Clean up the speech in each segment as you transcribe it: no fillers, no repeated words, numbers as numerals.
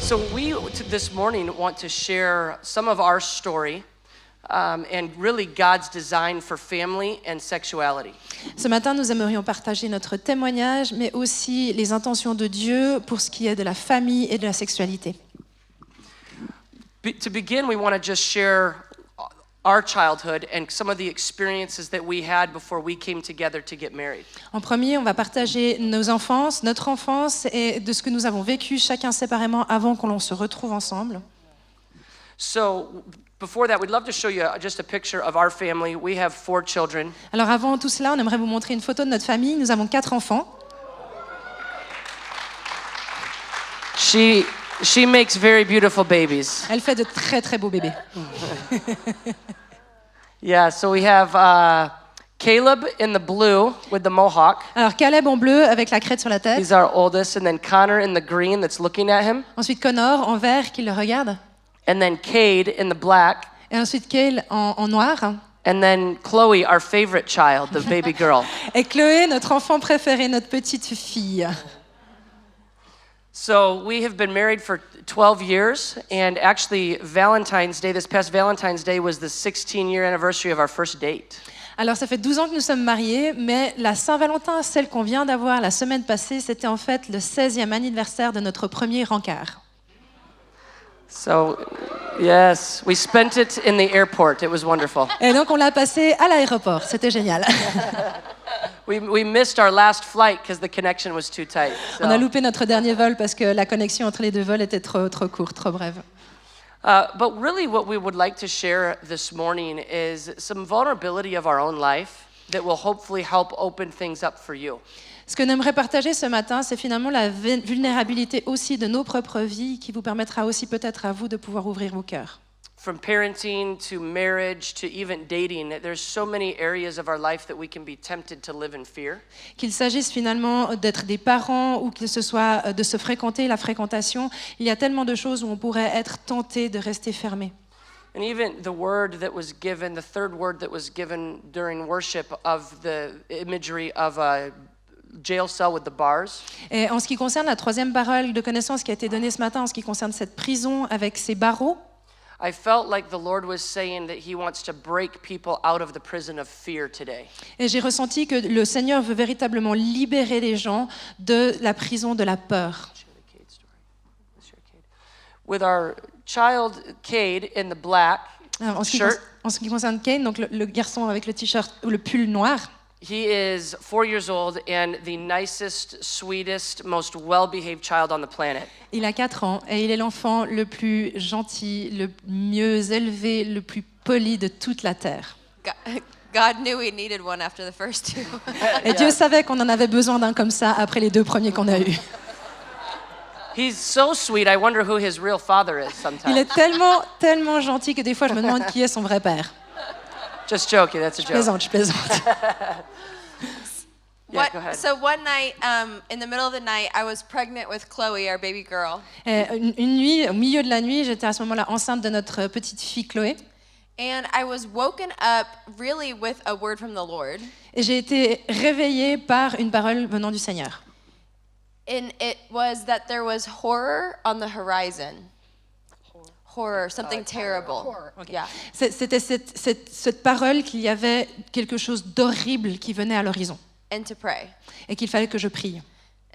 So we this morning want to share some of our story and really God's design for family and sexuality. Ce matin, nous aimerions partager notre témoignage, mais aussi les intentions de Dieu pour ce qui est de la famille et de la sexualité. To begin, we want to just share our childhood and some of the experiences that we had before we came together to get married. En premier, on va partager notre enfance et de ce que nous avons vécu chacun séparément avant qu'on se retrouve ensemble. So, before that, we'd love to show you just a picture of our family. We have 4 children. Alors avant tout cela, on aimerait vous montrer une photo de notre famille. Nous avons 4 enfants. She makes very beautiful babies. Elle fait de très très beaux bébés. Yeah, so we have Caleb in the blue with the mohawk. Alors Caleb en bleu avec la crête sur la tête. He's our oldest, and then Connor in the green that's looking at him. Ensuite Connor en vert qui le regarde. And then Cade in the black. Et ensuite Kale en noir. And then Chloe, our favorite child, the baby girl. Et Chloé, notre enfant préféré, notre petite fille. So we have been married for 12 years, and actually Valentine's Day, this past Valentine's Day was the 16-year anniversary of our first date. Alors ça fait 12 ans que nous sommes mariés, mais la Saint-Valentin, celle qu'on vient d'avoir la semaine passée, c'était en fait le 16e anniversaire de notre premier rencard. So, yes, we spent it in the airport. It was wonderful. Et donc on l'a passé à l'aéroport, c'était génial. We missed our last flight because the connection was too tight. So. On a loupé notre dernier vol parce que la connexion entre les deux vols était trop courte, trop brève. But really what we would like to share this morning is some vulnerability of our own life that will hopefully help open things up for you. Ce que j'aimerais partager ce matin, c'est finalement la vulnérabilité aussi de nos propres vies qui vous permettra aussi peut-être à vous de pouvoir ouvrir vos cœurs. From parenting to marriage to even dating, there's so many areas of our life that we can be tempted to live in fear. Qu'il s'agisse finalement d'être des parents ou que ce soit de se fréquenter, la fréquentation, il y a tellement de choses où on pourrait être tenté de rester fermé. And even the word that was given, the third word that was given during worship of the imagery of a jail cell with the bars. Et en ce qui concerne la troisième parole de connaissance qui a été donnée ce matin, en ce qui concerne cette prison avec ses barreaux, I felt like the Lord was saying that he wants to break people out of the prison of fear today. et j'ai ressenti que le Seigneur veut véritablement libérer les gens de la prison de la peur. With our child Cade in the black Alors, en shirt, ce qui concerne Kane, donc le garçon avec le t-shirt ou le pull noir, he is 4 years old and the nicest, sweetest, most well-behaved child on the planet. il a 4 ans et il est l'enfant le plus gentil, le mieux élevé, le plus poli de toute la terre. God knew we needed one after the first 2. Et Dieu savait qu'on en avait besoin d'un comme ça après les 2 premiers qu'on a eus. He's so sweet, I wonder who his real father is sometimes. Il est tellement gentil que des fois je me demande qui est son vrai père. Just joking, that's a joke. Je plaisante. Yeah, go ahead. So one night, in the middle of the night, I was pregnant with Chloe, our baby girl. Et une nuit, au milieu de la nuit, j'étais à ce moment-là enceinte de notre petite fille Chloé. And I was woken up really with a word from the Lord. Et j'ai été réveillée par une parole venant du Seigneur. And it was that there was horror on the horizon. Horror, something terrible. Horror, okay. Yeah. C'était cette parole qu'il y avait quelque chose d'horrible qui venait à l'horizon And to pray. et qu'il fallait que je prie.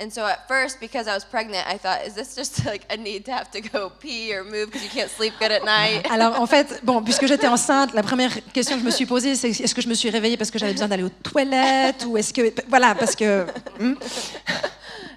And so at first, because I was pregnant, I thought, is this just like a need to have to go pee or move because you can't sleep good at night? Alors en fait, puisque j'étais enceinte, la première question que je me suis posée, c'est est-ce que je me suis réveillée parce que j'avais besoin d'aller aux toilettes ou est-ce que voilà parce que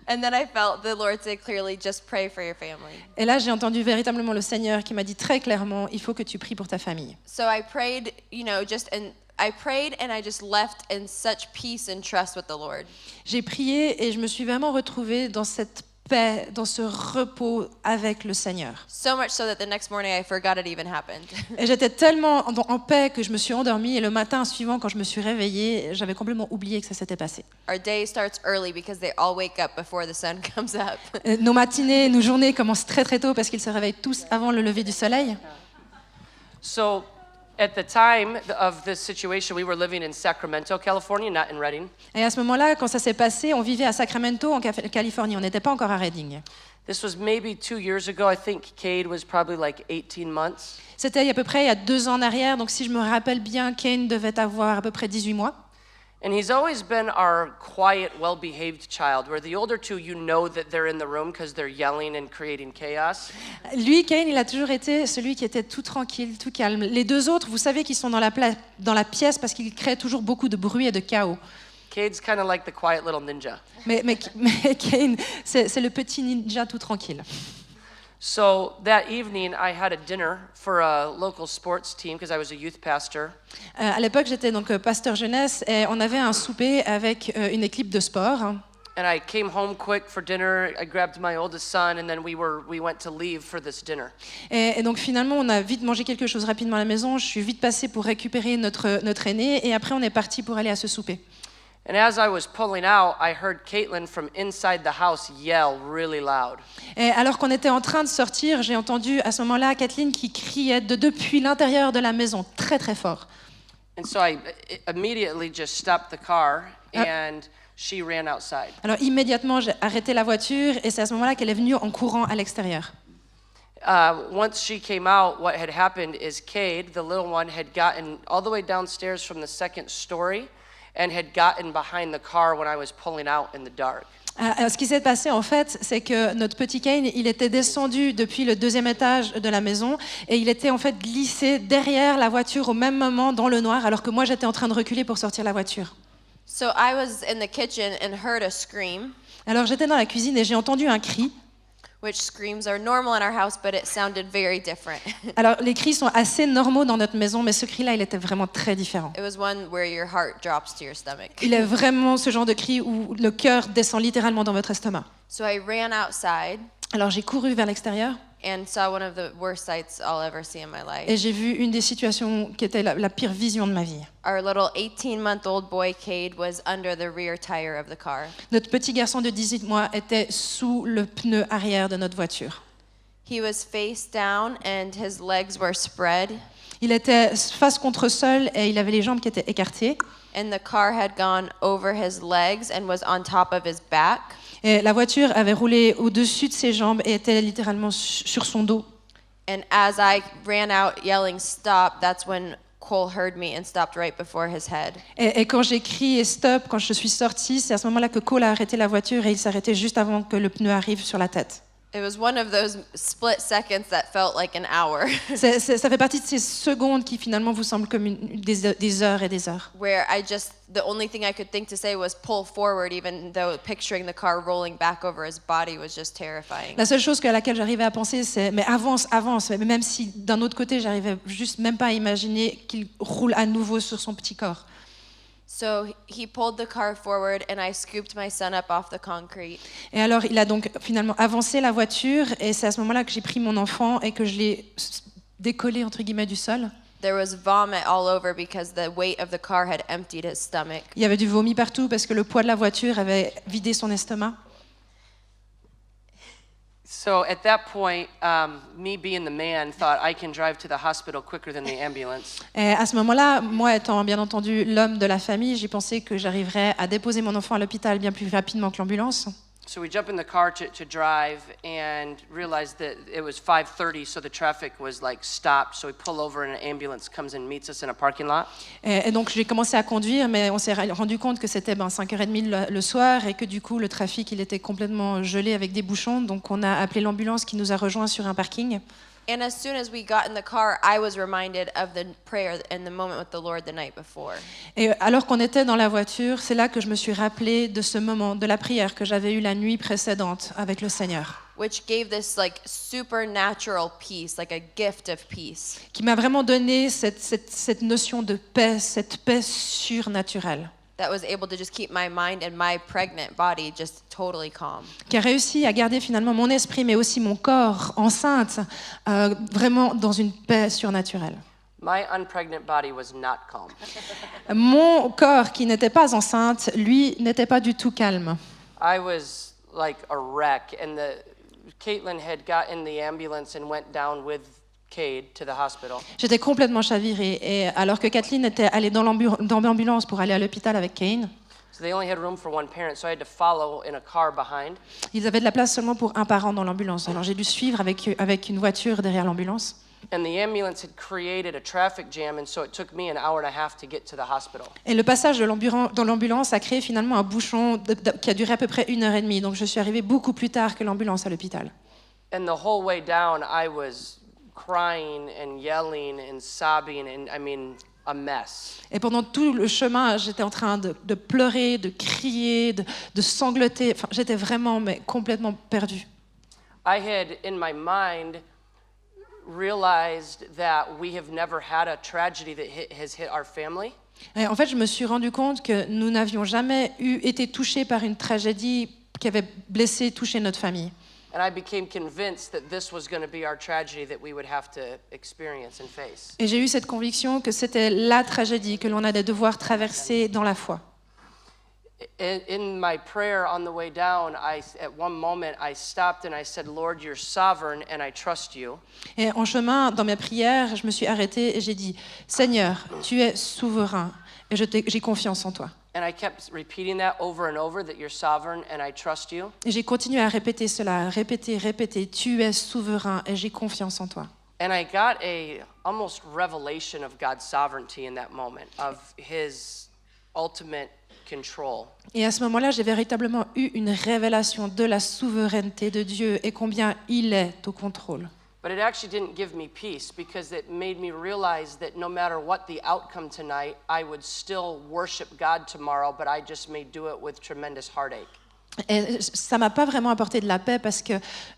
And then I felt the Lord say clearly, just pray for your family. Et là, j'ai entendu véritablement le Seigneur qui m'a dit très clairement, il faut que tu pries pour ta famille. So I prayed, I prayed and I just left in such peace and trust with the Lord. J'ai prié et je me suis vraiment retrouvée dans cette paix, dans ce repos avec le Seigneur. So much so that the next morning I forgot it even happened. Et j'étais tellement en paix que je me suis endormie et le matin suivant, quand je me suis réveillée, j'avais complètement oublié que ça s'était passé. Our day starts early because they all wake up before the sun comes up. Nos matinées, nos journées commencent très très tôt parce qu'ils se réveillent tous avant le lever du soleil. So, at the time of this situation, we were living in Sacramento, California, not in Redding. Et à ce moment-là, quand ça s'est passé, on vivait à Sacramento, en Californie. On n'était pas encore à Redding. This was maybe 2 years ago. I think Cade was probably like 18 months. C'était à peu près il y a 2 ans en arrière, donc si je me rappelle bien, Kane devait avoir à peu près 18 mois. And he's always been our quiet, well-behaved child, where the older two, you know that they're in the room because they're yelling and creating chaos. Lui, Kane, il a toujours été celui qui était tout tranquille, tout calme. Les 2 autres, vous savez qu'ils sont dans la pièce parce qu'ils créent toujours beaucoup de bruit et de chaos. Cade's kind of like the quiet little ninja. Mais Kane, c'est le petit ninja tout tranquille. So that evening, I had a dinner for a local sports team because I was a youth pastor. À l'époque, j'étais donc pasteur jeunesse et on avait un souper avec une équipe de sport. And I came home quick for dinner. I grabbed my oldest son, and then we went to leave for this dinner. Et donc finalement, on a vite mangé quelque chose rapidement à la maison. Je suis vite passée pour récupérer notre aîné et après on est parti pour aller à ce souper. And as I was pulling out, I heard Caitlin from inside the house yell really loud. Et alors qu'on était en train de sortir, j'ai entendu à ce moment-là Kathleen qui criait depuis l'intérieur de la maison, très très fort. And so I immediately just stopped the car, and she ran outside. Alors immédiatement, j'ai arrêté la voiture et c'est à ce moment-là qu'elle est venue en courant à l'extérieur. Once she came out, what had happened is Cade, the little one, had gotten all the way downstairs from the second story and had gotten behind the car when I was pulling out in the dark. Ce qui s'est passé en fait, c'est que notre petit Kane, il était descendu depuis le 2e étage de la maison et il était en fait glissé derrière la voiture au même moment dans le noir alors que moi j'étais en train de reculer pour sortir la voiture. So I was in the kitchen and heard a scream, Alors j'étais dans la cuisine et j'ai entendu un cri. which screams are normal in our house, but it sounded very different. Alors les cris sont assez normaux dans notre maison, mais ce cri-là, il était vraiment très différent. It was one where your heart drops to your stomach. Il est vraiment ce genre de cri où le cœur descend littéralement dans votre estomac. So I ran outside Alors j'ai couru vers l'extérieur and saw one of the worst sights I'll ever see in my et life. j'ai vu une des situations qui était la pire vision de ma vie. Our little 18-month-old boy, Cade, was under the rear tire of the car. Notre petit garçon de 18 mois était sous le pneu arrière de notre voiture. He was face down and his legs were spread, Il était face contre sol et il avait les jambes qui étaient écartées. and the car had gone over his legs and was on top of his back. Et la voiture avait roulé au-dessus de ses jambes et était littéralement sur son dos. And as I ran out yelling stop, that's when Cole heard me and stopped right before his head. Et quand j'ai crié stop, quand je suis sortie, c'est à ce moment-là que Cole a arrêté la voiture et il s'est arrêté juste avant que le pneu arrive sur la tête. It was one of those split seconds that felt like an hour, Ça fait partie de ces secondes qui finalement vous semblent comme des heures et des heures. where the only thing I could think to say was pull forward, even though picturing the car rolling back over his body was just terrifying. La seule chose à laquelle j'arrivais à penser, c'est mais avance, avance. Mais même si d'un autre côté, j'arrivais juste même pas à imaginer qu'il roule à nouveau sur son petit corps. So he pulled the car forward and I scooped my son up off the concrete. Et alors, il a donc finalement avancé la voiture et c'est à ce moment-là que j'ai pris mon enfant et que je l'ai décollé entre guillemets du sol. There was vomit all over because the weight of the car had emptied his stomach. Il y avait du vomi partout parce que le poids de la voiture avait vidé son estomac. So at that point, me being the man thought I can drive to the hospital quicker than the ambulance. Et à ce moment-là, moi étant bien entendu l'homme de la famille, j'ai pensé que j'arriverais à déposer mon enfant à l'hôpital bien plus rapidement que l'ambulance. So we jump in the car to drive and realized that it was 5:30, so the traffic was like stopped. So we pull over and an ambulance comes and meets us in a parking lot. Et donc j'ai commencé à conduire, mais on s'est rendu compte que c'était 5h30 le soir et que du coup le trafic il était complètement gelé avec des bouchons. Donc on a appelé l'ambulance qui nous a rejoints sur un parking. And as soon as we got in the car, I was reminded of the prayer and the moment with the Lord the night before. Et alors qu'on était dans la voiture, c'est là que je me suis rappelée de ce moment, de la prière que j'avais eue la nuit précédente avec le Seigneur, Which gave this like supernatural peace, like a gift of peace. qui m'a vraiment donné cette notion de paix, cette paix surnaturelle, That was able to just keep my mind and my pregnant body just totally calm. qui a réussi à garder finalement mon esprit, mais aussi mon corps enceinte, vraiment dans une paix surnaturelle. My unpregnant body was not calm. Mon corps qui n'était pas enceinte, lui, n'était pas du tout calme. I was like a wreck, and Caitlin had got in the ambulance and went down with Cade to the hospital. J'étais complètement chavirée. Et alors que Kathleen était allée dans l'ambulance pour aller à l'hôpital avec Kane, So they only had room for one parent, so I had to follow in a car behind. Ils avaient de la place seulement pour un parent dans l'ambulance. Alors j'ai dû suivre avec une voiture derrière l'ambulance. And the ambulance had created a traffic jam, and so it took me an hour and a half to get to the hospital. Et le passage dans l'ambulance a créé finalement un bouchon qui a duré à peu près 1h30. Donc je suis arrivée beaucoup plus tard que l'ambulance à l'hôpital. And the whole way down, I was crying and yelling and sobbing, and I mean, a mess. Et pendant tout le chemin, j'étais en train de pleurer, de crier, de sangloter. Enfin, j'étais vraiment complètement perdue. I had, in my mind, realized that we have never had a tragedy that has hit our family. Et en fait, je me suis rendu compte que nous n'avions jamais été touchés par une tragédie qui avait blessé, touché notre famille. And I became convinced that this was going to be our tragedy that we would have to experience and face. Et j'ai eu cette conviction que c'était la tragédie que l'on allait devoir traverser dans la foi. In my prayer on the way down, at one moment I stopped and I said, Lord, you're sovereign and I trust you. Et en chemin, dans mes prières, je me suis arrêtée et j'ai dit, Seigneur, tu es souverain et j'ai confiance en toi. And I kept repeating that over and over, that you're sovereign and I trust you. Et j'ai continué à répéter cela, répéter, tu es souverain et j'ai confiance en toi. And I got a almost revelation of God's sovereignty in that moment, of his ultimate control. Et à ce moment-là, j'ai véritablement eu une révélation de la souveraineté de Dieu et combien il est au contrôle. But it actually didn't give me peace because it made me realize that no matter what the outcome tonight, I would still worship God tomorrow, but I just may do it with tremendous heartache. Et ça m'a pas vraiment apporté de la paix parce que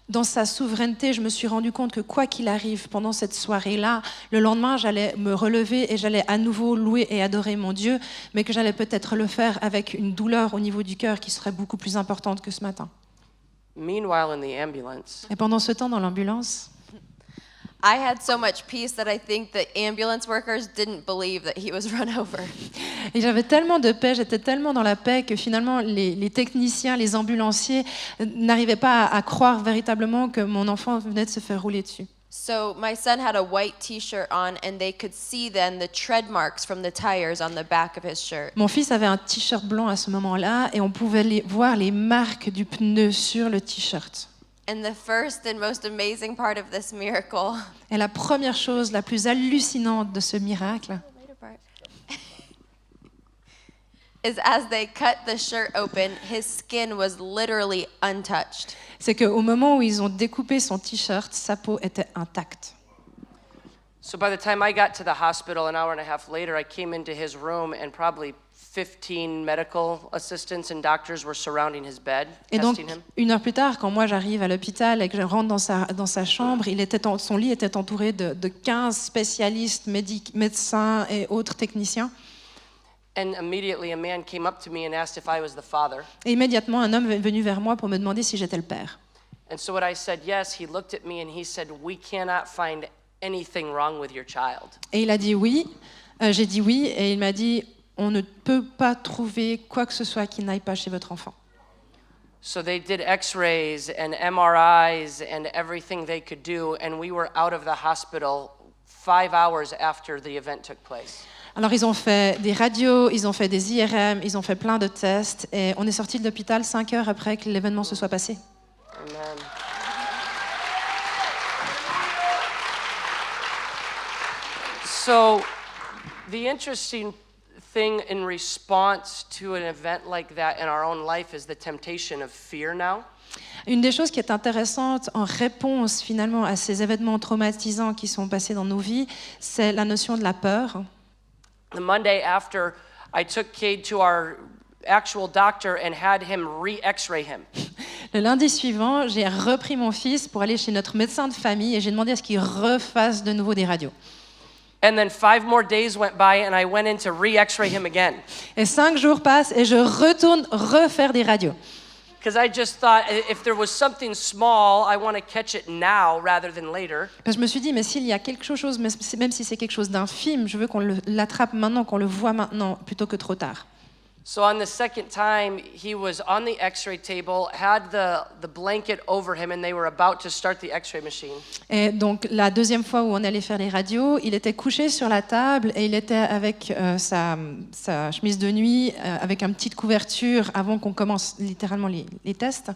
dans sa souveraineté, je me suis rendu compte que quoi qu'il arrive pendant cette soirée-là, le lendemain, j'allais me relever et j'allais à nouveau louer et adorer mon Dieu, mais que j'allais peut-être le faire avec une douleur au niveau du cœur qui serait beaucoup plus importante que ce matin. Meanwhile, in the ambulance, Et pendant ce temps, dans l'ambulance, I had so much peace that I think the ambulance workers didn't believe that he was run over. et j'avais tellement de paix, j'étais tellement dans la paix que finalement les techniciens, les ambulanciers n'arrivaient pas à croire véritablement que mon enfant venait de se faire rouler dessus. So my son had a white t-shirt on and they could see then the tread marks from the tires on the back of his shirt. Mon fils avait un t-shirt blanc à ce moment-là et on pouvait voir les marques du pneu sur le t-shirt. And the first and most amazing part of this miracle Et la première chose la plus hallucinante de ce miracle, is as they cut the shirt open, his skin was literally untouched. c'est qu'au moment où ils ont découpé son t-shirt, sa peau était intacte. so by the time I got to the hospital an hour and a half later, I came into his room and probably 15 medical assistants and doctors were surrounding his bed, Et donc, testing him. une heure plus tard, quand moi j'arrive à l'hôpital et que je rentre dans sa chambre, son lit était entouré de 15 spécialistes, médecins et autres techniciens. And immediately a man came up to me and asked if I was the father. Et immédiatement, un homme est venu vers moi pour me demander si j'étais le père. And so when I said yes, he looked at me and he said, we cannot find anything wrong with your child. Et il a dit oui. J'ai dit oui et il m'a dit on ne peut pas trouver quoi que ce soit qui n'aille pas chez votre enfant. So they did x-rays and MRIs and everything they could do, and we were out of the hospital 5 hours after the event took place. Alors ils ont fait des radios, ils ont fait des IRM, ils ont fait plein de tests et on est sorti de l'hôpital 5 heures après que l'événement se soit passé. Amen. So the interesting thing in response to an event like that in our own life is the temptation of fear now. Une des choses qui est intéressante en réponse finalement à ces événements traumatisants qui sont passés dans nos vies, c'est la notion de la peur. The Monday after, I took Cade to our actual doctor and had him re-x-ray him. Le lundi suivant, j'ai repris mon fils pour aller chez notre médecin de famille et j'ai demandé à ce qu'il refasse de nouveau des radios. And then 5 more days went by and I went in to re-x-ray him again. Et 5 jours passent et je retourne refaire des radios. Because I just thought if there was something small, I want to catch it now rather than later. Parce que je me suis dit, mais s'il y a quelque chose, même si c'est quelque chose d'infime, je veux qu'on l'attrape maintenant, qu'on le voit maintenant, plutôt que trop tard. So on the second time, he was on the x-ray table, had the blanket over him, and they were about to start the x-ray machine. Et donc la deuxième fois où on allait faire les radios, il était couché sur la table et il était avec sa chemise de nuit, avec une petite couverture avant qu'on commence littéralement les tests.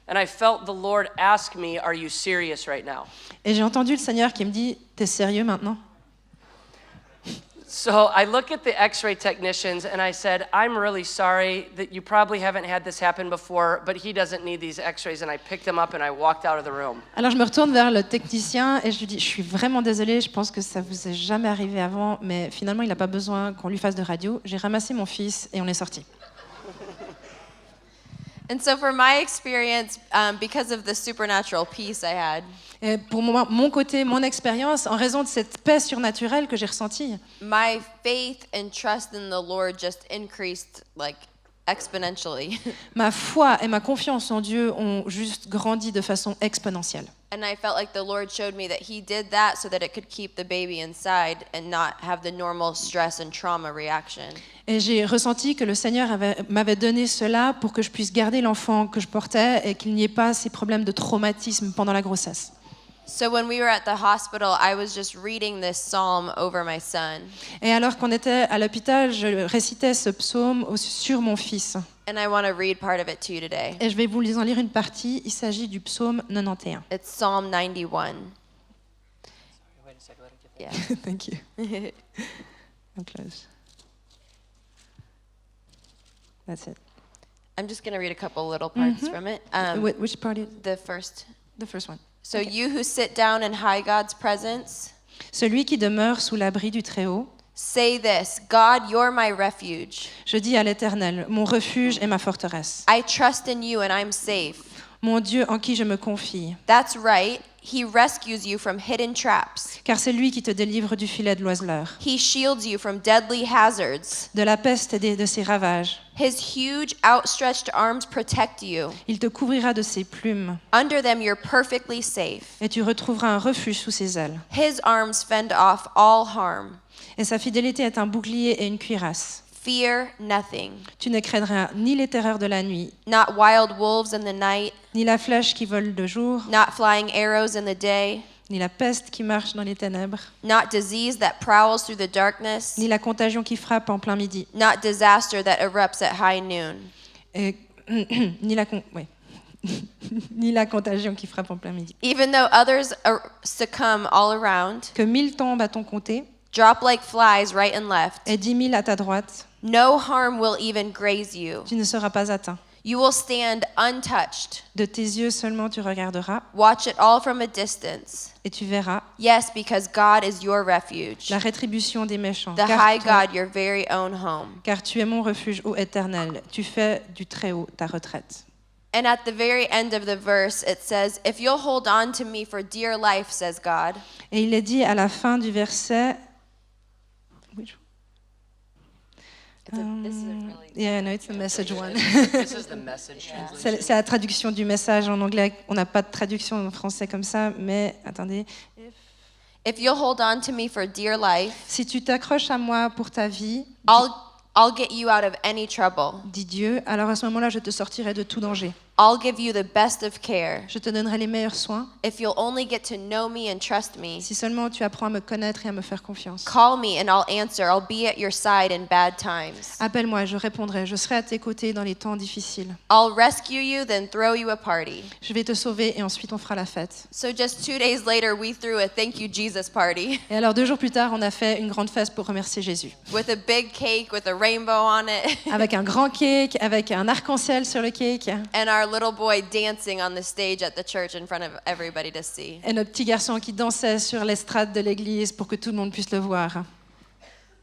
And I felt the Lord ask me, "Are you serious right now?" Et j'ai entendu le Seigneur qui me dit, t'es sérieux maintenant? So I look at the x-ray technicians and I said, "I'm really sorry that you probably haven't had this happen before, but he doesn't need these x-rays." And I picked him up and I walked out of the room. Alors je me retourne vers le technicien et je lui dis, je suis vraiment désolée, je pense que ça vous est jamais arrivé avant, mais finalement il n'a pas besoin qu'on lui fasse de radio. J'ai ramassé mon fils et on est sorti. And so, for my experience, because of the supernatural peace I had, Et pour moi, mon côté, mon expérience, en raison de cette paix surnaturelle que j'ai ressentie, my faith and trust in the Lord just increased like exponentially. ma foi et ma confiance en Dieu ont juste grandi de façon exponentielle. And I felt like the Lord showed me that He did that so that it could keep the baby inside and not have the normal stress and trauma reaction. Et j'ai ressenti que le Seigneur m'avait donné cela pour que je puisse garder l'enfant que je portais et qu'il n'y ait pas ces problèmes de traumatisme pendant la grossesse. So when we were at the hospital, I was just reading this psalm over my son. Et alors qu'on était à l'hôpital, je récitais ce psaume sur mon fils. And I want to read part of it to you today. Et je vais vous en lire une partie. Il s'agit du psaume 91. It's Psalm 91. Yeah. Thank you. I'm close. That's it. I'm just going to read a couple little parts from it. Which part is The first. the first one? So you who sit down in high God's presence, Celui qui demeure sous l'abri du Très-Haut, say this, God, you're my refuge. je dis à l'Éternel, mon refuge et ma forteresse, I trust in you and I'm safe. mon Dieu en qui je me confie. That's right. He rescues you from hidden traps. Car c'est lui qui te délivre du filet de l'oiseleur, He shields you from deadly hazards. de la peste et de ses ravages. His huge outstretched arms protect you. Il te couvrira de ses plumes, Under them you're perfectly safe. et tu retrouveras un refuge sous ses ailes. His arms fend off all harm. Et sa fidélité est un bouclier et une cuirasse. Fear nothing. Tu ne craindras ni les terreurs de la nuit, Not wild wolves in the night, ni la flèche qui vole de jour, not flying arrows in the day, ni la peste qui marche dans les ténèbres, not disease that prowls through the darkness, ni la contagion qui frappe en plein midi, not disaster that erupts at high noon. et, ni la contagion qui frappe en plein midi. Even though others succumb all around, Que 1000 tombent à ton côté drop like flies right and left, et 10 000 à ta droite, no harm will even graze you. tu ne seras pas atteint. You will stand untouched. De tes yeux seulement tu regarderas Watch it all from a distance. et tu verras Yes, because God is your refuge. la rétribution des méchants. The high God, your very own home. Car tu es mon refuge, ô Éternel. Tu fais du Très-Haut ta retraite. And at the very end of the verse, it says, If you'll hold on to me for dear life, says God. Et il est dit à la fin du verset. This is a really Yeah, no, it's the message one. This is the message translation. C'est la traduction du message en anglais. On n'a pas de traduction en français comme ça, mais attendez. If you'll hold on to me for dear life, Si tu t'accroches à moi pour ta vie, I'll get you out of any trouble. dit Dieu, alors à ce moment-là, je te sortirai de tout danger. I'll give you the best of care. Je te donnerai les meilleurs soins. If you'll only get to know me and trust me, Si seulement tu apprends à me connaître et à me faire confiance. call me and I'll answer. I'll be at your side in bad times. Appelle-moi, je répondrai. Je serai à tes côtés dans les temps difficiles. I'll rescue you, then throw you a party. Je vais te sauver et ensuite on fera la fête. So just 2 days later, we threw a thank you Jesus party Et alors 2 jours plus tard, on a fait une grande fête pour remercier Jésus. with a big cake with a rainbow on it Avec un grand cake, avec un arc-en-ciel sur le cake. and our little boy dancing on the stage at the church in front of everybody to see. Et notre petit garçon qui dansait sur l'estrade de l'église pour que tout le monde puisse le voir.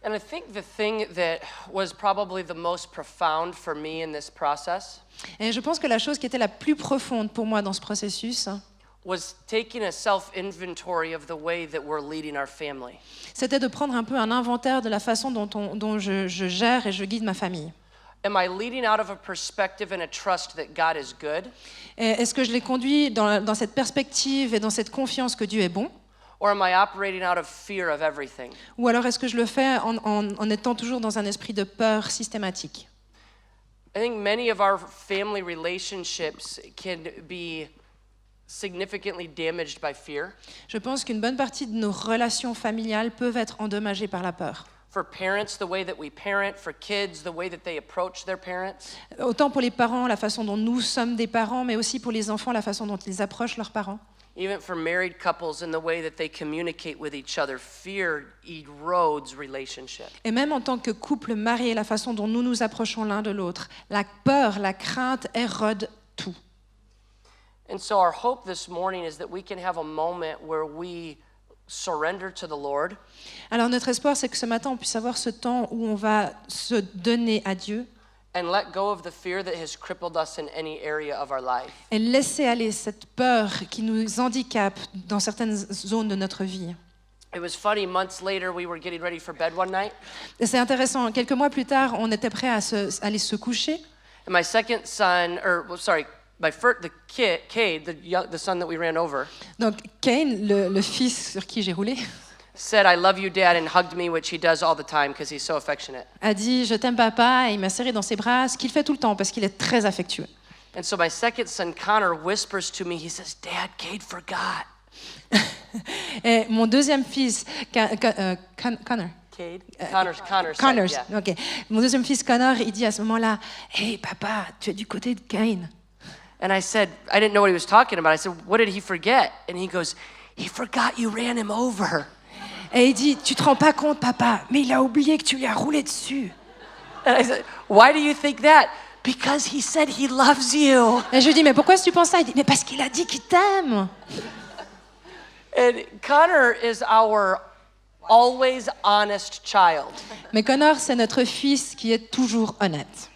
And I think the thing that was probably the most profound for me in this process Et je pense que la chose qui était la plus profonde pour moi dans ce processus, was taking a self-inventory of the way that we're leading our family. c'était de prendre un peu un inventaire de la façon dont je gère et je guide ma famille. Am I leading out of a perspective and a trust that God is good? Et est-ce que je les conduis dans cette perspective et dans cette confiance que Dieu est bon? Or am I operating out of fear of everything? Ou alors est-ce que je le fais en étant toujours dans un esprit de peur systématique? I think many of our family relationships can be significantly damaged by fear. Je pense qu'une bonne partie de nos relations familiales peuvent être endommagées par la peur. For parents, the way that we parent, for kids, the way that they approach their parents. Autant pour les parents, la façon dont nous sommes des parents, mais aussi pour les enfants, la façon dont ils approchent leurs parents. Even for married couples in the way that they communicate with each other, fear erodes relationship. Et même en tant que couple marié, la façon dont nous nous approchons l'un de l'autre, la peur, la crainte érode tout. And so our hope this morning is that we can have a moment where we surrender to the Lord. Alors notre espoir, c'est que ce matin, on puisse avoir ce temps où on va se donner à Dieu And let go of the fear that has crippled us in any area of our life. et laisser aller cette peur qui nous handicape dans certaines zones de notre vie. It was funny, months later, we were getting ready for bed one night, Et c'est intéressant, quelques mois plus tard, on était prêts à aller se coucher. and my second son, Cade, the son that we ran over, Donc Cain, le fils sur qui j'ai roulé, said, "I love you, Dad," and hugged me, which he does all the time because he's so affectionate. a dit « Je t'aime papa » et il m'a serré dans ses bras, ce qu'il fait tout le temps parce qu'il est très affectueux. And so my second son, Connor, whispers to me, he says, "Dad, Cade forgot." Et mon deuxième fils, Connor, Cade? Connor said, Connors, yeah. ok. Mon deuxième fils Connor, il dit à ce moment-là, « Hey papa, tu es du côté de Cain. » And I said, I didn't know what he was talking about. I said, "What did he forget?" And he goes, "He forgot you ran him over." Et il dit, « Tu te rends pas compte papa, mais il a oublié que tu lui as roulé dessus. » And I said, "Why do you think that?" Because he said he loves you. Et je lui dis, « Mais pourquoi est-ce que tu penses ça ?» Il dit, « Mais parce qu'il a dit qu'il t'aime. » And Connor is our always honest child. Mais Connor, c'est notre fils qui est toujours honnête.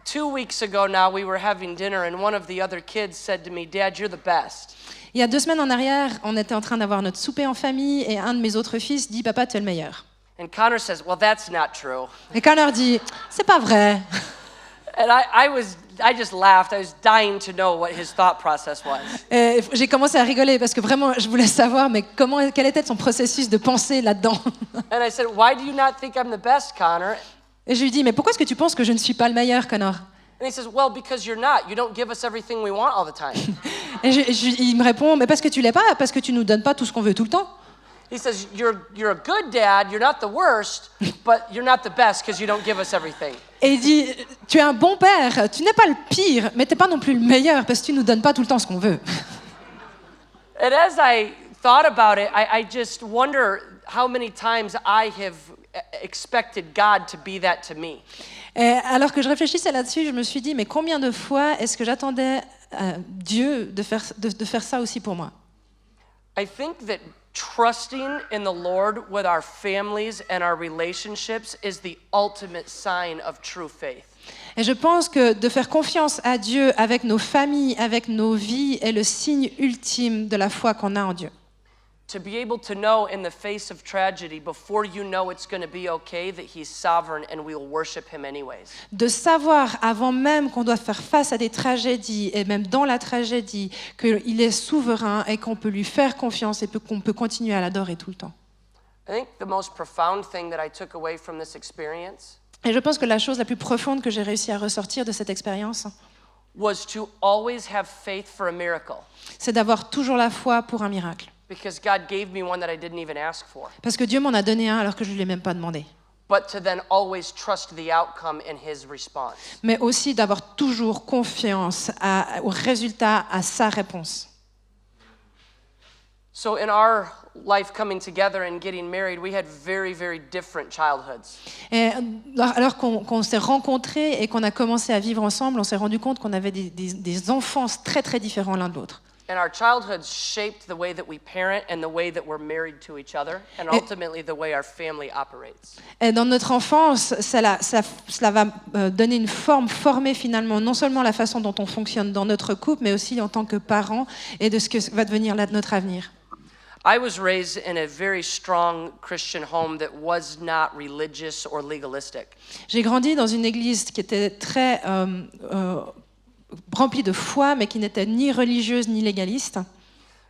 2 weeks ago now, we were having dinner, and one of the other kids said to me, "Dad, you're the best." Il y a 2 semaines en arrière, on était en train d'avoir notre souper en famille et un de mes autres fils dit « Papa, tu es le meilleur. And Connor says, "Well, that's not true." » Et Connor dit « C'est pas vrai. » And I just laughed. I was dying to know what his thought process was. Et j'ai commencé à rigoler parce que vraiment, je voulais savoir, mais quel était son processus de pensée là-dedans. And I said, "Why do you not think I'm the best, Connor?" Et je lui dis, mais pourquoi est-ce que tu penses que je ne suis pas le meilleur, Connor? And he says, "Well, because you're not. You don't give us everything we want all the time." Et il me répond, mais parce que tu l'es pas, parce que tu nous donnes pas tout ce qu'on veut tout le temps. He says, you're a good dad, you're not the worst, but you're not the best because you don't give us everything." Et il dit, tu es un bon père, tu n'es pas le pire, mais tu n'es pas non plus le meilleur parce que tu nous donnes pas tout le temps ce qu'on veut. And as I thought about it, I just wonder how many times I have expected God to be that to me. Et alors que je réfléchissais là-dessus, je me suis dit, mais combien de fois est-ce que j'attendais Dieu de faire ça aussi pour moi? I think that trusting in the Lord with our families and our relationships is the ultimate sign of true faith. Et je pense que de faire confiance à Dieu avec nos familles, avec nos vies, est le signe ultime de la foi qu'on a en Dieu. To be able to know in the face of tragedy, before you know it's going to be okay, that He's sovereign and we'll worship Him anyways. De savoir avant même qu'on doit faire face à des tragédies, et même dans la tragédie, qu'il est souverain et qu'on peut lui faire confiance et qu'on peut continuer à l'adorer tout le temps. I think the most profound thing that I took away from this experience Et je pense que la chose la plus profonde que j'ai réussi à ressortir de cette expérience, was to always have faith for a miracle. c'est d'avoir toujours la foi pour un miracle. Because God gave me one that I didn't even ask for. Parce que Dieu m'en a donné un alors que je ne lui ai même pas demandé. But to then always trust the outcome and His response. Mais aussi d'avoir toujours confiance au résultat, à sa réponse. So in our life coming together and getting married, we had very, very different childhoods. Et alors qu'on s'est rencontrés et qu'on a commencé à vivre ensemble, on s'est rendu compte qu'on avait des enfances très très différents l'un de l'autre. And our childhoods shaped the way that we parent and the way that we're married to each other and ultimately the way our family operates. Et dans notre enfance, cela va donner une forme, former finalement non seulement la façon dont on fonctionne dans notre couple, mais aussi en tant que parents et de ce que va devenir notre avenir. I was raised in a very strong Christian home that was not religious or legalistic. J'ai grandi dans une église qui était très remplie de foi, mais qui n'était ni religieuse ni légaliste.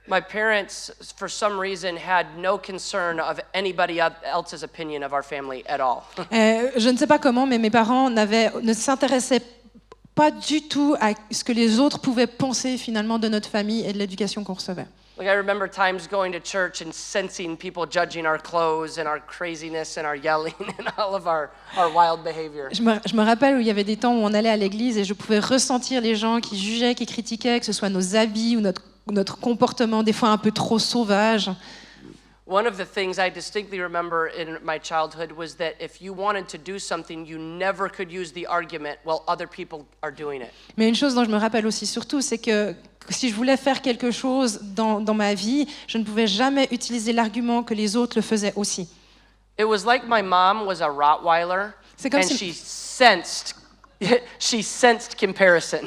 My parents, for some reason, had no concern of anybody else's opinion of our family at all. Je ne sais pas comment, mais mes parents ne s'intéressaient pas du tout à ce que les autres pouvaient penser finalement de notre famille et de l'éducation qu'on recevait. Like I remember times going to church and sensing people judging our clothes and our craziness and our yelling and all of our wild behavior. Je me rappelle où il y avait des temps où on allait à l'église et je pouvais ressentir les gens qui jugeaient, qui critiquaient, que ce soit nos habits ou notre comportement, des fois un peu trop sauvage. One of the things I distinctly remember in my childhood was that if you wanted to do something, you never could use the argument, well, other people are doing it. Mais une chose dont je me rappelle aussi surtout, c'est que si je voulais faire quelque chose dans ma vie, je ne pouvais jamais utiliser l'argument que les autres le faisaient aussi. It was like my mom was a Rottweiler, C'est comme and si- she sensed comparison.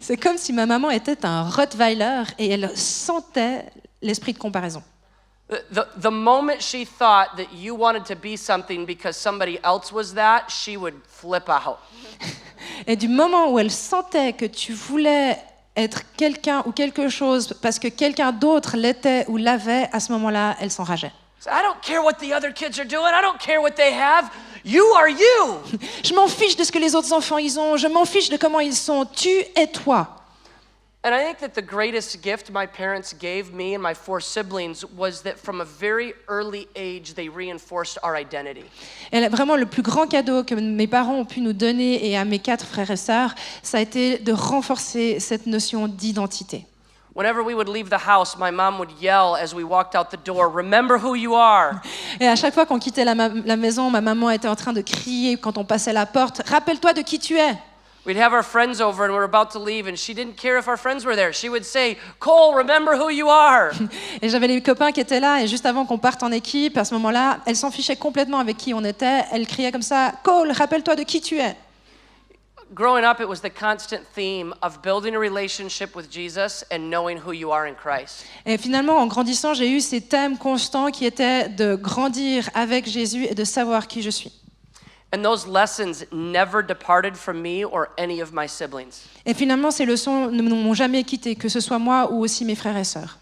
C'est comme si ma maman était un Rottweiler et elle sentait l'esprit de comparaison. The moment she thought that you wanted to be something because somebody else was that, she would flip out. Et du moment où elle sentait que tu voulais être quelqu'un ou quelque chose parce que quelqu'un d'autre l'était ou l'avait, à ce moment-là, elle s'enrageait. So I don't care what the other kids are doing. I don't care what they have. You are you. Je m'en fiche de ce que les autres enfants ils ont, je m'en fiche de comment ils sont, tu es toi. And I think that the greatest gift my parents gave me and my 4 siblings was that from a very early age, they reinforced our identity. Et vraiment, le plus grand cadeau que mes parents ont pu nous donner et à mes 4 frères et sœurs, ça a été de renforcer cette notion d'identité. Whenever we would leave the house, my mom would yell as we walked out the door, "Remember who you are." Et à chaque fois qu'on quittait la maison, ma maman était en train de crier quand on passait la porte, « Rappelle-toi de qui tu es !» We'd have our friends over and we were about to leave and she didn't care if our friends were there. She would say, "Cole, remember who you are." Et j'avais les copains qui étaient là, et juste avant qu'on parte en équipe, à ce moment-là, elle s'en fichait complètement avec qui on était. Elle criait comme ça, « Cole, rappelle-toi de qui tu es !» Growing up, it was the constant theme of building a relationship with Jesus and knowing who you are in Christ. Et finalement, en grandissant, j'ai eu ces thèmes constants qui étaient de grandir avec Jésus et de savoir qui je suis. And those lessons never departed from me or any of my siblings. Et finalement, ces leçons ne m'ont jamais quitté, que ce soit moi ou aussi mes frères et sœurs.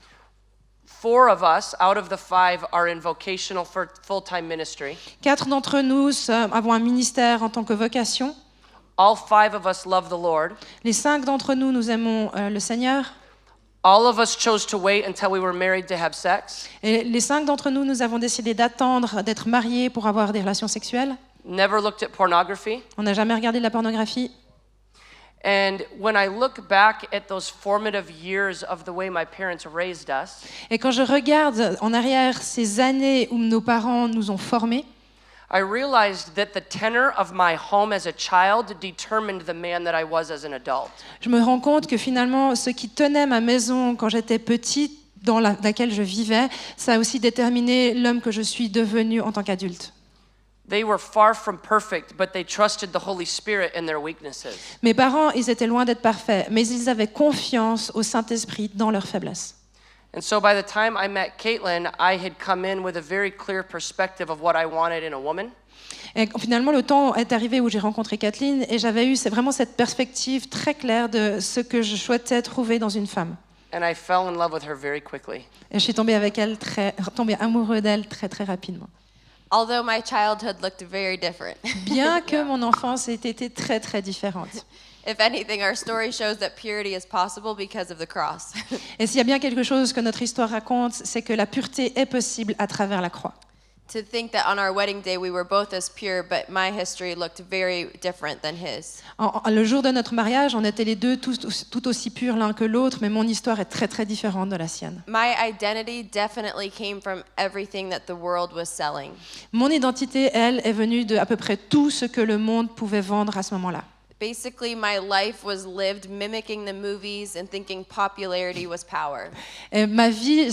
4 of us out of the 5 are in vocational full-time ministry. 4 d'entre nous avons un ministère en tant que vocation. All 5 of us love the Lord. Les 5 d'entre nous, nous aimons le Seigneur. All of us chose to wait until we were married to have sex. Et les 5 d'entre nous, nous avons décidé d'attendre d'être mariés pour avoir des relations sexuelles. Never looked at pornography. On n'a jamais regardé de la pornographie. And when I look back at those formative years of the way my parents raised us, Et quand je regarde en arrière ces années où nos parents nous ont formés, I realized that the tenor of my home as a child determined the man that I was as an adult. je me rends compte que finalement, ce qui tenait ma maison quand j'étais petite, dans laquelle je vivais, ça a aussi déterminé l'homme que je suis devenu en tant qu'adulte. They were far from perfect, but they trusted the Holy Spirit in their weaknesses. Mes parents, ils étaient loin d'être parfaits, mais ils avaient confiance au Saint-Esprit dans leurs faiblesses. And so by the time I met Caitlin, I had come in with a very clear perspective of what I wanted in a woman. Et finalement, le temps est arrivé où j'ai rencontré Kathleen et j'avais eu vraiment cette perspective très claire de ce que je souhaitais trouver dans une femme. And I fell in love with her very quickly. Et je suis tombée tombée amoureux d'elle très très rapidement. Although my childhood looked very different. Bien que mon enfance ait été très très différente. If anything, our story shows that purity is possible because of the cross. Et s'il y a bien quelque chose que notre histoire raconte, c'est que la pureté est possible à travers la croix. To think that on our wedding day we were both as pure, but my history looked very different than his. Le jour de notre mariage, on était les deux tout aussi purs l'un que l'autre, mais mon histoire est très très différente de la sienne. My identity definitely came from everything that the world was selling. Mon identité, elle, est venue de à peu près tout ce que le monde pouvait vendre à ce moment-là. Basically, my life was lived mimicking the movies and thinking popularity was power. Et ma vie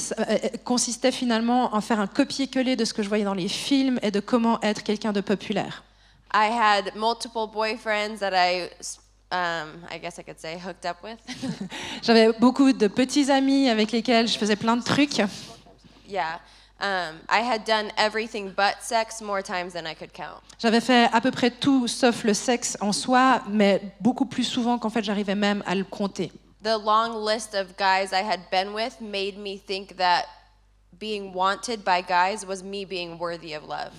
consistait finalement en faire un copier-coller de ce que je voyais dans les films et de comment être quelqu'un de populaire. I had multiple boyfriends that I guess I could say hooked up with. J'avais beaucoup de petits amis avec lesquels je faisais plein de trucs. Yeah. I had done everything but sex more times than I could count. J'avais fait à peu près tout sauf le sexe en soi, mais beaucoup plus souvent qu'en fait j'arrivais même à le compter. The long list of guys I had been with made me think that being wanted by guys was me being worthy of love.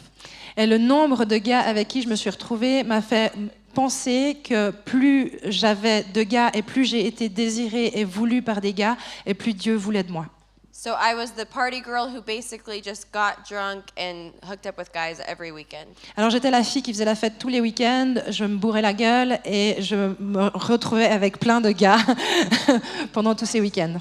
Et le nombre de gars avec qui je me suis retrouvée m'a fait penser que plus j'avais de gars et plus j'ai été désirée et voulue par des gars et plus Dieu voulait de moi. So I was the party girl who basically just got drunk and hooked up with guys every weekend. Alors j'étais la fille qui faisait la fête tous les week-ends, je me bourrais la gueule et je me retrouvais avec plein de gars pendant tous ces week-ends.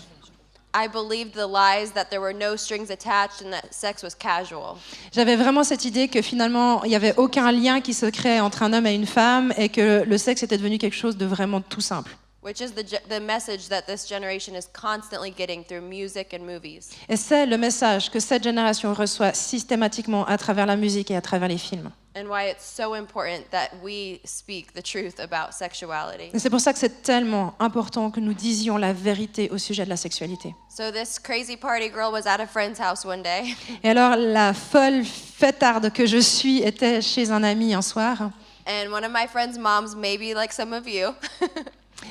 I believed the lies that there were no strings attached and that sex was casual. J'avais vraiment cette idée que finalement il n'y avait aucun lien qui se créait entre un homme et une femme et que le sexe était devenu quelque chose de vraiment tout simple. Which is the message that this generation is constantly getting through music and movies. Et c'est le message que cette génération reçoit systématiquement à travers la musique et à travers les films. And why it's so important that we speak the truth about sexuality. Et c'est pour ça que c'est tellement important que nous disions la vérité au sujet de la sexualité. So this crazy party girl was at a friend's house one day. Et alors la folle fêtarde que je suis était chez un ami un soir. And one of my friend's moms, maybe like some of you,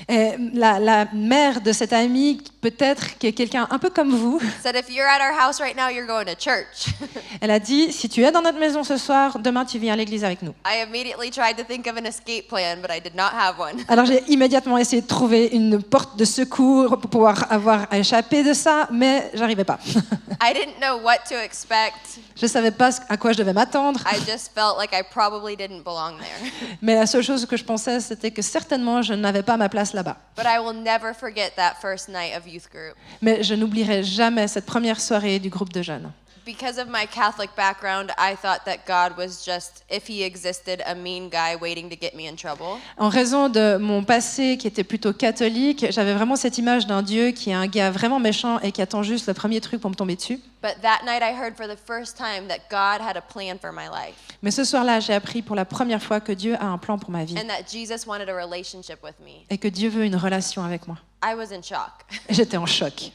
Et la mère de cet ami, peut-être qui est quelqu'un un peu comme vous, said, if you're at our house right now, you're going to church. elle a dit, si tu es dans notre maison ce soir, demain tu viens à l'église avec nous. I immediately tried to think of an escape plan, but I did not have one. Alors j'ai immédiatement essayé de trouver une porte de secours pour pouvoir avoir échappé de ça, mais j'arrivais pas. I didn't know what to expect. Je savais pas à quoi je devais m'attendre, I just felt like I probably didn't belong there. mais la seule chose que je pensais, c'était que certainement je n'avais pas ma place là-bas. But I will never forget that first night of youth group. Mais je n'oublierai jamais cette première soirée du groupe de jeunes. Because of my Catholic background, I thought that God was just, if he existed, a mean guy waiting to get me in trouble. En raison de mon passé qui était plutôt catholique, j'avais vraiment cette image d'un Dieu qui est un gars vraiment méchant et qui attend juste le premier truc pour me tomber dessus. But that night I heard for the first time that God had a plan for my life Mais ce soir-là, j'ai appris pour la première fois que Dieu a un plan pour ma vie and that Jesus wanted a relationship with me. et que Dieu veut une relation avec moi. I was in shock. Et j'étais en choc.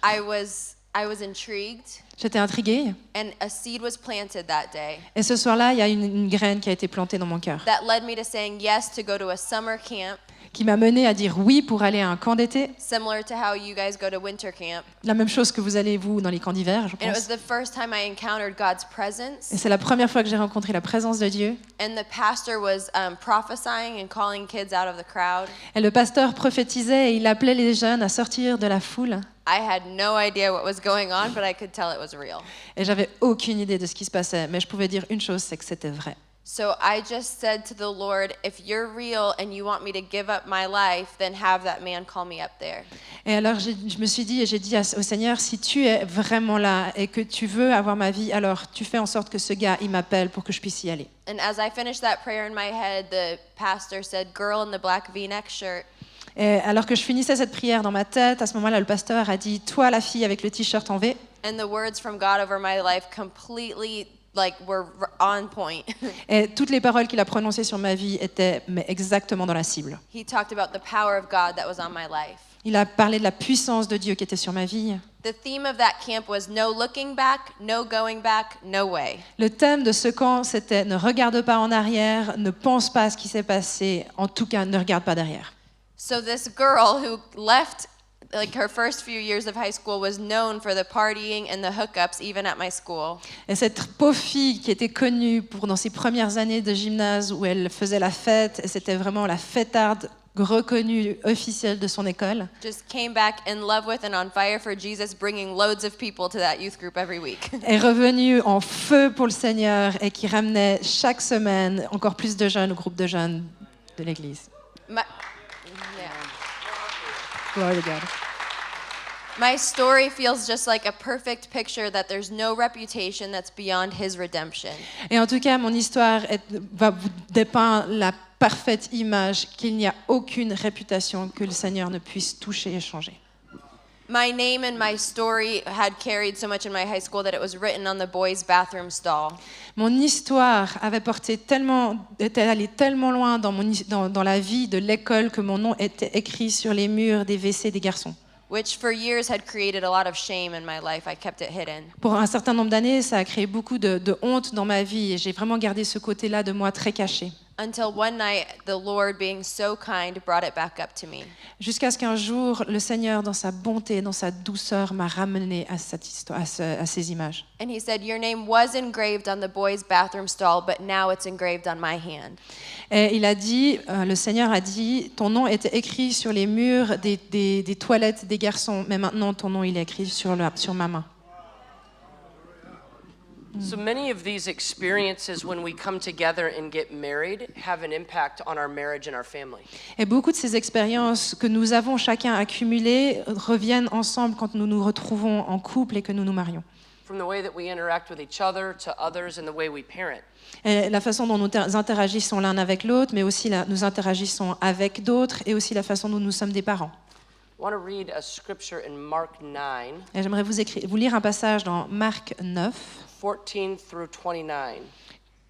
I was intrigued, J'étais intriguée. and a seed was planted that day Et ce soir-là, il y a une graine qui a été plantée dans mon cœur, that led me to saying yes to go to a summer camp, qui m'a menée à dire oui pour aller à un camp d'été. similar to how you guys go to winter camp. La même chose que vous allez, vous, dans les camps d'hiver, je And it was pense. the first time I encountered God's presence. Et c'est la première fois que j'ai rencontré la présence de Dieu. And the pastor was prophesying and calling kids out of the crowd. Et le pasteur prophétisait et il appelait les jeunes à sortir de la foule. I had no idea what was going on, but I could tell it was real. Et j'avais aucune idée de ce qui se passait, mais je pouvais dire une chose, c'est que c'était vrai. So I just said to the Lord, if you're real and you want me to give up my life, then have that man call me up there. Et alors je me suis dit, et j'ai dit au Seigneur, si tu es vraiment là et que tu veux avoir ma vie, alors tu fais en sorte que ce gars, il m'appelle pour que je puisse y aller. And as I finished that prayer in my head, the pastor said, girl in the black V-neck shirt. Et alors que je finissais cette prière dans ma tête, à ce moment-là, le pasteur a dit, toi la fille avec le t-shirt en V. And the words from God over my life completely were on point. Et toutes les paroles qu'il a prononcées sur ma vie étaient mais exactement dans la cible. He talked about the power of God that was on my life. Il a parlé de la puissance de Dieu qui était sur ma vie. The theme of that camp was no looking back, no going back, no way. Le thème de ce camp, c'était ne regarde pas en arrière, ne pense pas à ce qui s'est passé, en tout cas ne regarde pas derrière. So this girl who left her first few years of high school was known for the partying and the hookups even at my school. Et cette pauvre fille qui était connue dans ses premières années de gymnase où elle faisait la fête, et c'était vraiment la fêtarde reconnue officielle de son école, Just came back in love with and on fire for Jesus, bringing loads of people to that youth group every week. est revenue en feu pour le Seigneur et qui ramenait chaque semaine encore plus de jeunes au groupe de jeunes de l'église. Yeah. Glory to God. My story feels just like a perfect picture that there's no reputation that's beyond his redemption. Et en tout cas, mon histoire va vous dépeindre la parfaite image qu'il n'y a aucune réputation que le Seigneur ne puisse toucher et changer. My name and my story had carried so much in my high school that it was written on the boys' bathroom stall. Mon histoire était allée tellement loin dans la vie de l'école que mon nom était écrit sur les murs des WC des garçons. Which for years had created a lot of shame in my life. I kept it hidden. Pour un certain nombre d'années, ça a créé beaucoup de honte dans ma vie et j'ai vraiment gardé ce côté-là de moi très caché. until one night the Lord, being so kind, brought it back up to me. Jusqu'à ce qu'un jour, le Seigneur, dans sa bonté, dans sa douceur, m'a ramené à cette histoire, à ces images. And he said, "Your name was engraved on the boys' bathroom stall, but now it's engraved on my hand." Et il a dit, le Seigneur a dit, ton nom était écrit sur les murs des toilettes des garçons, mais maintenant ton nom il est écrit sur ma main. So many of these experiences when we come together and get married have an impact on our marriage and our family. Et beaucoup de ces expériences que nous avons chacun accumulées reviennent ensemble quand nous nous retrouvons en couple et que nous nous marions. From the way that we interact with each other to others and the way we parent. Et la façon dont nous interagissons l'un avec l'autre, mais aussi nous interagissons avec d'autres, et aussi la façon dont nous sommes des parents. I want to read a scripture in Mark 9, Et j'aimerais vous lire un passage dans Marc 9, 14 through 29.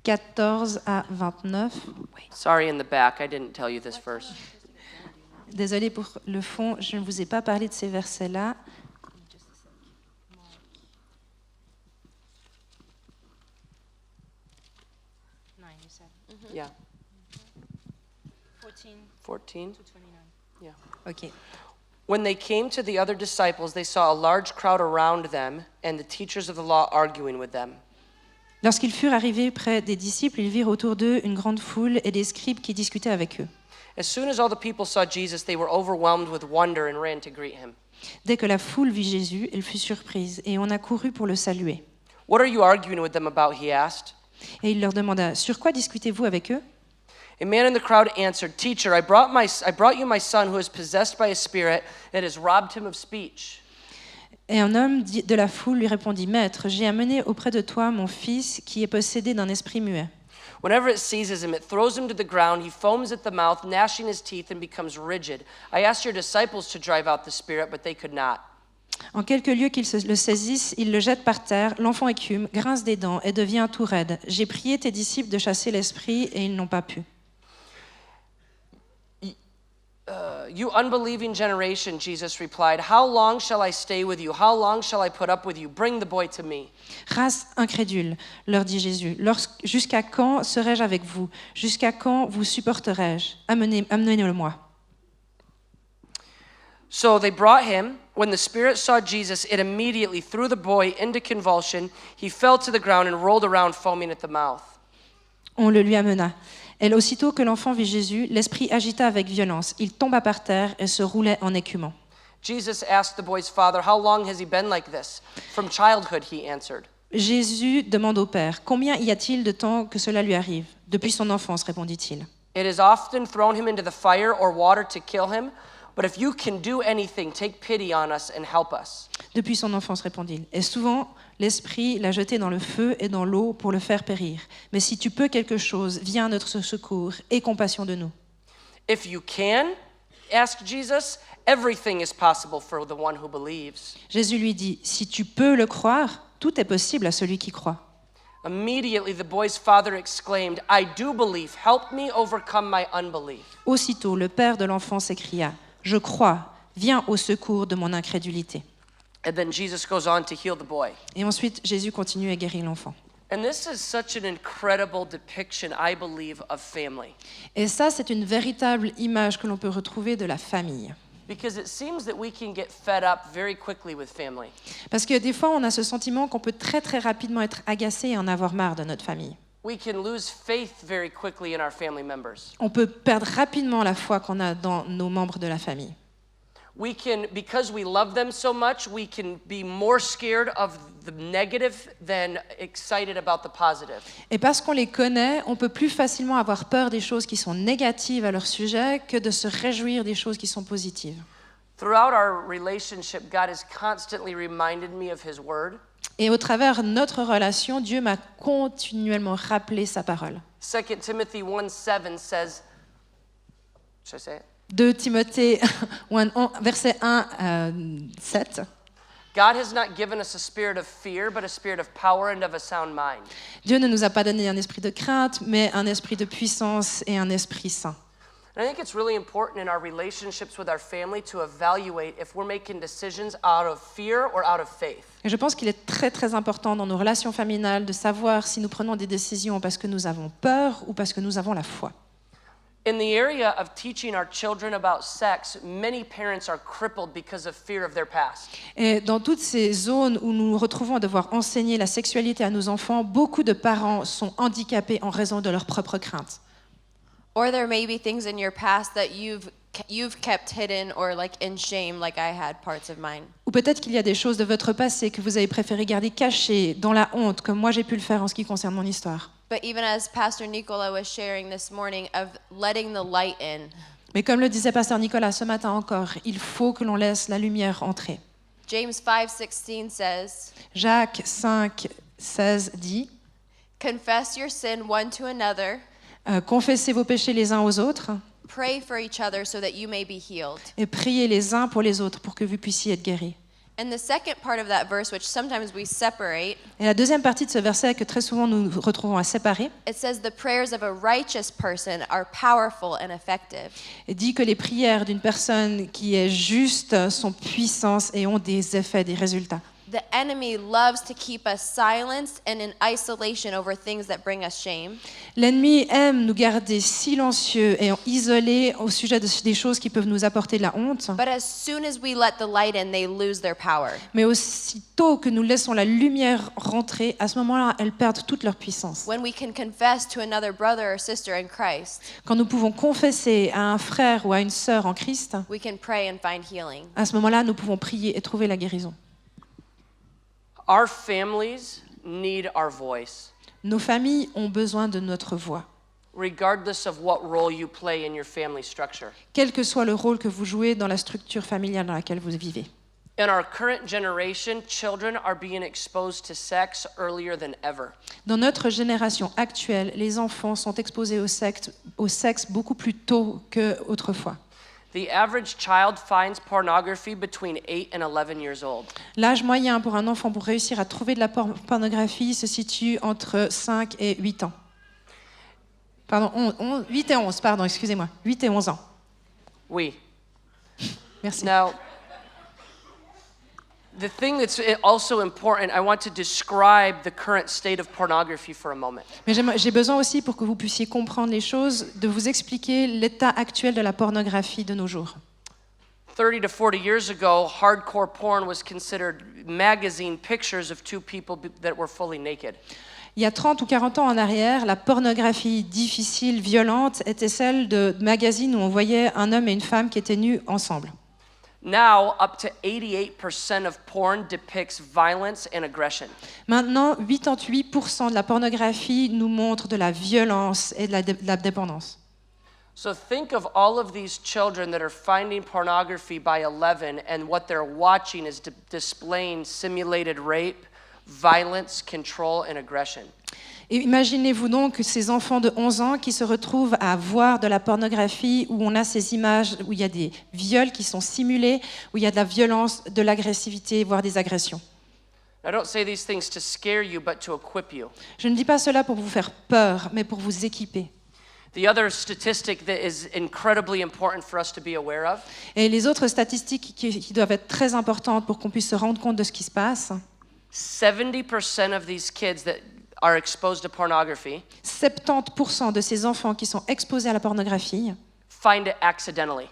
14 à 29. Sorry, in the back, I didn't tell you this first. Désolée pour le fond, je ne vous ai pas parlé de ces versets-là. Yeah. 14? Yeah. Ok. When they came to the other disciples, they saw a large crowd around them and the teachers of the law arguing with them. Lorsqu'ils furent arrivés près des disciples, ils virent autour d'eux une grande foule et des scribes qui discutaient avec eux. As soon as all the people saw Jesus, they were overwhelmed with wonder and ran to greet him. Dès que la foule vit Jésus, elle fut surprise et on accourut pour le saluer. What are you arguing with them about? He asked. Et il leur demanda, sur quoi discutez-vous avec eux? A man in the crowd answered, Teacher, I brought you my son who is possessed by a spirit that has robbed him of speech. Et un homme de la foule lui répondit, Maître, j'ai amené auprès de toi mon fils qui est possédé d'un esprit muet. Whenever it seizes him, it throws him to the ground. He foams at the mouth, gnashing his teeth, and becomes rigid. I asked your disciples to drive out the spirit, but they could not. En quelque lieu qu'ils le saisissent, ils le jettent par terre, l'enfant écume, grince des dents et devient tout raide. J'ai prié tes disciples de chasser l'esprit et ils n'ont pas pu. You unbelieving generation, Jesus replied, how long shall I stay with you? How long shall I put up with you? Bring the boy to me. Race incrédule, leur dit Jésus, jusqu'à quand serai-je avec vous? Jusqu'à quand vous supporterai-je? Amenez-le-moi. So they brought him. When the spirit saw Jesus, it immediately threw the boy into convulsion. He fell to the ground and rolled around, foaming at the mouth. On le lui amena. Et aussitôt que l'enfant vit Jésus, l'esprit agita avec violence. Il tomba par terre et se roulait en écumant. Jesus asked the boy's father, how long has he been like this? From childhood, he answered. Jésus demande au père, combien y a-t-il de temps que cela lui arrive? Depuis son enfance, répondit-il. It has often thrown him into the fire or water to kill him, but if you can do anything, take pity on us and help us. Depuis son enfance, répondit-il. Et souvent, l'esprit l'a jeté dans le feu et dans l'eau pour le faire périr. Mais si tu peux quelque chose, viens à notre secours, aie compassion de nous. If you can, asked Jesus, everything is possible for the one who believes. Jésus lui dit, si tu peux le croire, tout est possible à celui qui croit. Immediately the boy's father exclaimed, I do believe, help me overcome my unbelief. Aussitôt, le père de l'enfant s'écria, je crois, viens au secours de mon incrédulité. And then Jesus goes on to heal the boy. Et ensuite, Jésus continue et guérit l'enfant. And this is such an incredible depiction, I believe, of family. Et ça, c'est une véritable image que l'on peut retrouver de la famille. Because it seems that we can get fed up very quickly with family. Parce que des fois, on a ce sentiment qu'on peut très très rapidement être agacé et en avoir marre de notre famille. We can lose faith very quickly in our family members. On peut perdre rapidement la foi qu'on a dans nos membres de la famille. We can, because we love them so much, we can be more scared of the negative than excited about the positive. Et parce qu'on les connaît, on peut plus facilement avoir peur des choses qui sont négatives à leur sujet que de se réjouir des choses qui sont positives. Throughout our relationship, God has constantly reminded me of His Word. Et au travers de notre relation, Dieu m'a continuellement rappelé sa parole. 2 Timothy 1:7 says, should I say it? 2 Timothée 1, verset 1, 7. God has not given us a spirit of fear, but a spirit of power and of a sound mind. Dieu ne nous a pas donné un esprit de crainte, mais un esprit de puissance et un esprit saint. And I think it's really important in our relationships with our family to evaluate if we're making decisions out of fear or out of faith. Et je pense qu'il est très très important dans nos relations familiales de savoir si nous prenons des décisions parce que nous avons peur ou parce que nous avons la foi. In the area of teaching our children about sex, many parents are crippled because of fear of their past. Et dans toutes ces zones où nous nous retrouvons à devoir enseigner la sexualité à nos enfants, beaucoup de parents sont handicapés en raison de leurs propres craintes. Or there may be things in your past that you've kept hidden or like in shame, like I had parts of mine. Ou peut-être qu'il y a des choses de votre passé que vous avez préféré garder cachées dans la honte, comme moi j'ai pu le faire en ce qui concerne mon histoire. But even as Pastor Nicola was sharing this morning of letting the light in. Mais comme le disait Pasteur Nicolas ce matin encore, il faut que l'on laisse la lumière entrer. James 5:16 says, Jacques 5, 16 dit confess your sin one to another, confessez vos péchés les uns aux autres pray for each other so that you may be healed. et priez les uns pour les autres pour que vous puissiez être guéris. And the second part of that verse, which sometimes we separate, Et la deuxième partie de ce verset que très souvent nous retrouvons à séparer, it says the prayers of a righteous person are powerful and effective. dit que les prières d'une personne qui est juste sont puissantes et ont des effets, des résultats. The enemy loves to keep us silenced and in isolation over things that bring us shame. L'ennemi aime nous garder silencieux et isolés au sujet des choses qui peuvent nous apporter de la honte. But as soon as we let the light in, they lose their power. Mais aussitôt que nous laissons la lumière rentrer, à ce moment-là, elles perdent toute leur puissance. When we can confess to another brother or sister in Christ, Quand nous pouvons confesser à un frère ou à une sœur en Christ, we can pray and find healing. à ce moment-là, nous pouvons prier et trouver la guérison. Our families need our voice, Nos familles ont besoin de notre voix. regardless of what role you play in your family structure. Quel que soit le rôle que vous jouez dans la structure familiale dans laquelle vous vivez. In our current generation, children are being exposed to sex earlier than ever. Dans notre génération actuelle, les enfants sont exposés au sexe beaucoup plus tôt qu'autrefois. The average child finds pornography between 8 and 11 years old. L'âge moyen pour un enfant pour réussir à trouver de la pornographie se situe entre 5 et 8 ans. Pardon, 8 et 11, pardon, excusez-moi. 8 et 11 ans. Oui. Merci. Now, the thing that's also important, I want to describe the current state of pornography for a moment. Mais j'ai besoin aussi, pour que vous puissiez comprendre les choses, de vous expliquer l'état actuel de la pornographie de nos jours. 30 to 40 years ago, hardcore porn was considered magazine pictures of two people that were fully naked. Il y a 30 ou 40 ans en arrière, la pornographie difficile, violente, était celle de magazines où on voyait un homme et une femme qui étaient nus ensemble. Now, up to 88% of porn depicts violence and aggression. Maintenant, 88% de la pornographie nous montre de la violence et de la dépendance. So think of all of these children that are finding pornography by 11 and what they're watching is displaying simulated rape, violence, control, and aggression. Et imaginez-vous donc ces enfants de 11 ans qui se retrouvent à voir de la pornographie où on a ces images, où il y a des viols qui sont simulés, où il y a de la violence, de l'agressivité, voire des agressions. I don't say these things to scare you, but to equip you. Je ne dis pas cela pour vous faire peur, mais pour vous équiper. The other statistic that is incredibly important for us to be aware of Et les autres statistiques qui doivent être très importantes pour qu'on puisse se rendre compte de ce qui se passe, 70% of these kids that are exposed to pornography 70% de ces enfants qui sont exposés à la pornographie find it accidentally.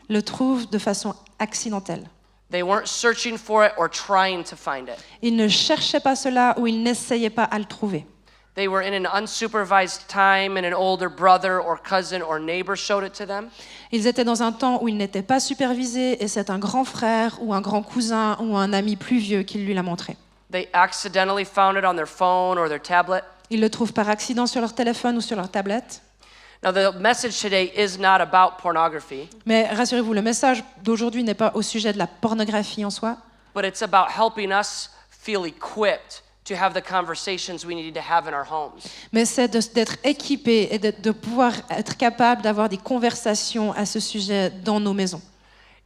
le trouvent de façon accidentelle. They weren't searching for it or trying to find it. Ils ne cherchaient pas cela ou ils n'essayaient pas à le trouver. They were in an unsupervised time and an older brother or cousin or neighbor showed it to them. Ils étaient dans un temps où ils n'étaient pas supervisés et c'est un grand frère ou un grand cousin ou un ami plus vieux qui lui l'a montré. They accidentally found it on their phone or their tablet. Ils le trouvent par accident sur leur téléphone ou sur leur tablette. Now, the message today is not about pornography, Mais rassurez-vous, le message d'aujourd'hui n'est pas au sujet de la pornographie en soi, but it's about helping us feel equipped to have the conversations we need to have in our homes. mais c'est d'être équipé et de pouvoir être capable d'avoir des conversations à ce sujet dans nos maisons.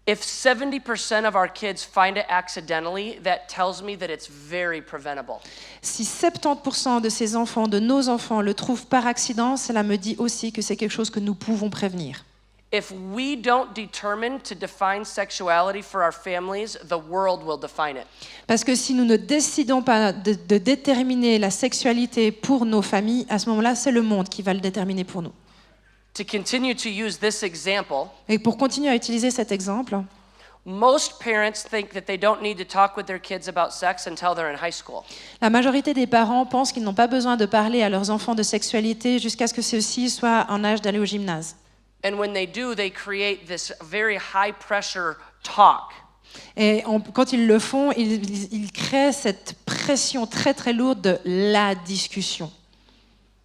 If 70% of our kids find it accidentally, that tells me that it's very preventable. Si 70% de ces enfants, de nos enfants, le trouvent par accident, cela me dit aussi que c'est quelque chose que nous pouvons prévenir. If we don't determine to define sexuality for our families, the world will define it. Parce que si nous ne décidons pas de déterminer la sexualité pour nos familles, à ce moment-là, c'est le monde qui va le déterminer pour nous. To continue to use this example, Et pour continuer à utiliser cet exemple, most parents think that they don't need to talk with their kids about sex until they're in high school. la majorité des parents pensent qu'ils n'ont pas besoin de parler à leurs enfants de sexualité jusqu'à ce que ceux-ci soient en âge d'aller au gymnase. And when they do, they create this very high pressure talk. Et quand ils le font, ils créent cette pression très très lourde de la discussion.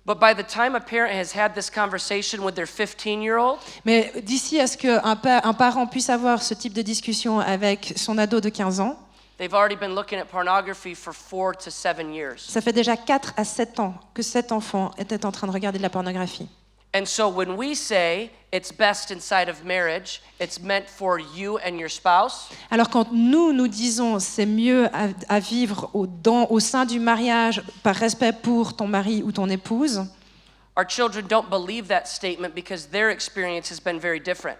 But by the time a parent has had this conversation with their 15-year-old, Mais d'ici à ce qu'un parent puisse avoir ce type de discussion avec son ado de 15 ans, they've already been looking at pornography for 4 to 7 years. ça fait déjà 4 à 7 ans que cet enfant était en train de regarder de la pornographie. And so when we say it's best inside of marriage, it's meant for you and your spouse, Alors quand nous disons c'est mieux à vivre au sein du mariage par respect pour ton mari ou ton épouse, our children don't believe that statement because their experience has been very different.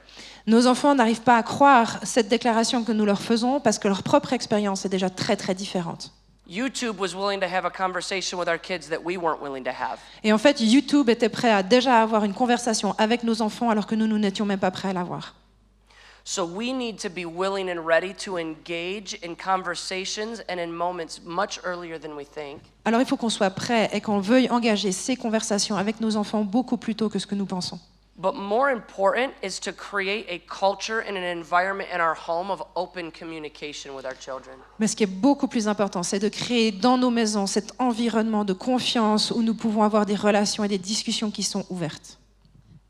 nos enfants n'arrivent pas à croire cette déclaration que nous leur faisons parce que leur propre expérience est déjà très très différente. YouTube was willing to have a conversation with our kids that we weren't willing to have. Et en fait, YouTube était prêt à déjà avoir une conversation avec nos enfants alors que nous n'étions même pas prêts à l'avoir. So we need to be willing and ready to engage in conversations and in moments much earlier than we think. Alors il faut qu'on soit prêt et qu'on veuille engager ces conversations avec nos enfants beaucoup plus tôt que ce que nous pensons. But more important is to create a culture and an environment in our home of open communication with our children. Mais ce qui est beaucoup plus important, c'est de créer dans nos maisons cet environnement de confiance où nous pouvons avoir des relations et des discussions qui sont ouvertes.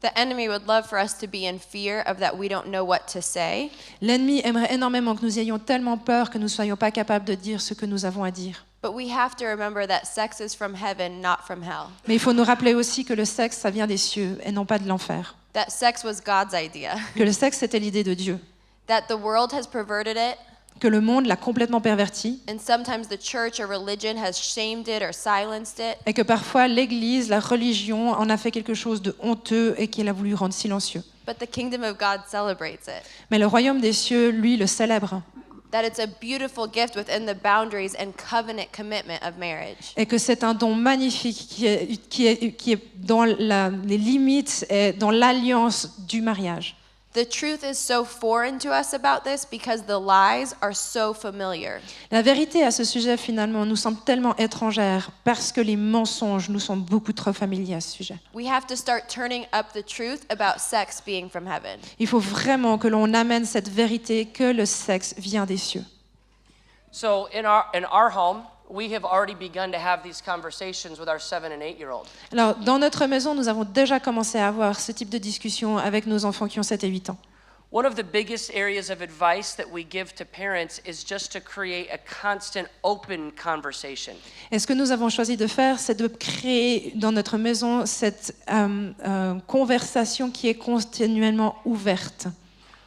The enemy would love for us to be in fear of that we don't know what to say. L'ennemi aimerait énormément que nous ayons tellement peur que nous ne soyons pas capables de dire ce que nous avons à dire. But we have to remember that sex is from heaven, not from hell. Mais il faut nous rappeler aussi que le sexe, ça vient des cieux et non pas de l'enfer. That sex was God's idea. Que le sexe, c'était l'idée de Dieu. That the world has perverted it, Que le monde l'a complètement perverti and sometimes the church or religion has shamed it or silenced it. et que parfois l'Église, la religion en a fait quelque chose de honteux et qu'il a voulu rendre silencieux. But the kingdom of God celebrates it. Mais le royaume des cieux, lui, le célèbre. That it's a beautiful gift within the boundaries and covenant commitment of marriage. Et que c'est un don magnifique qui est dans les limites et dans l'alliance du mariage. The truth is so foreign to us about this because the lies are so familiar. La vérité à ce sujet, finalement, nous semble tellement étrangère parce que les mensonges nous sont beaucoup trop familiers à ce sujet. We have to start turning up the truth about sex being from heaven. Il faut vraiment que l'on amène cette vérité que le sexe vient des cieux. So in our home, we have already begun to have these conversations with our 7 and 8-year-old. Alors, dans notre maison, nous avons déjà commencé à avoir ce type de discussion avec nos enfants qui ont 7 et 8 ans. One of the biggest areas of advice that we give to parents is just to create a constant open conversation. Et ce que nous avons choisi de faire, c'est de créer dans notre maison cette conversation qui est continuellement ouverte.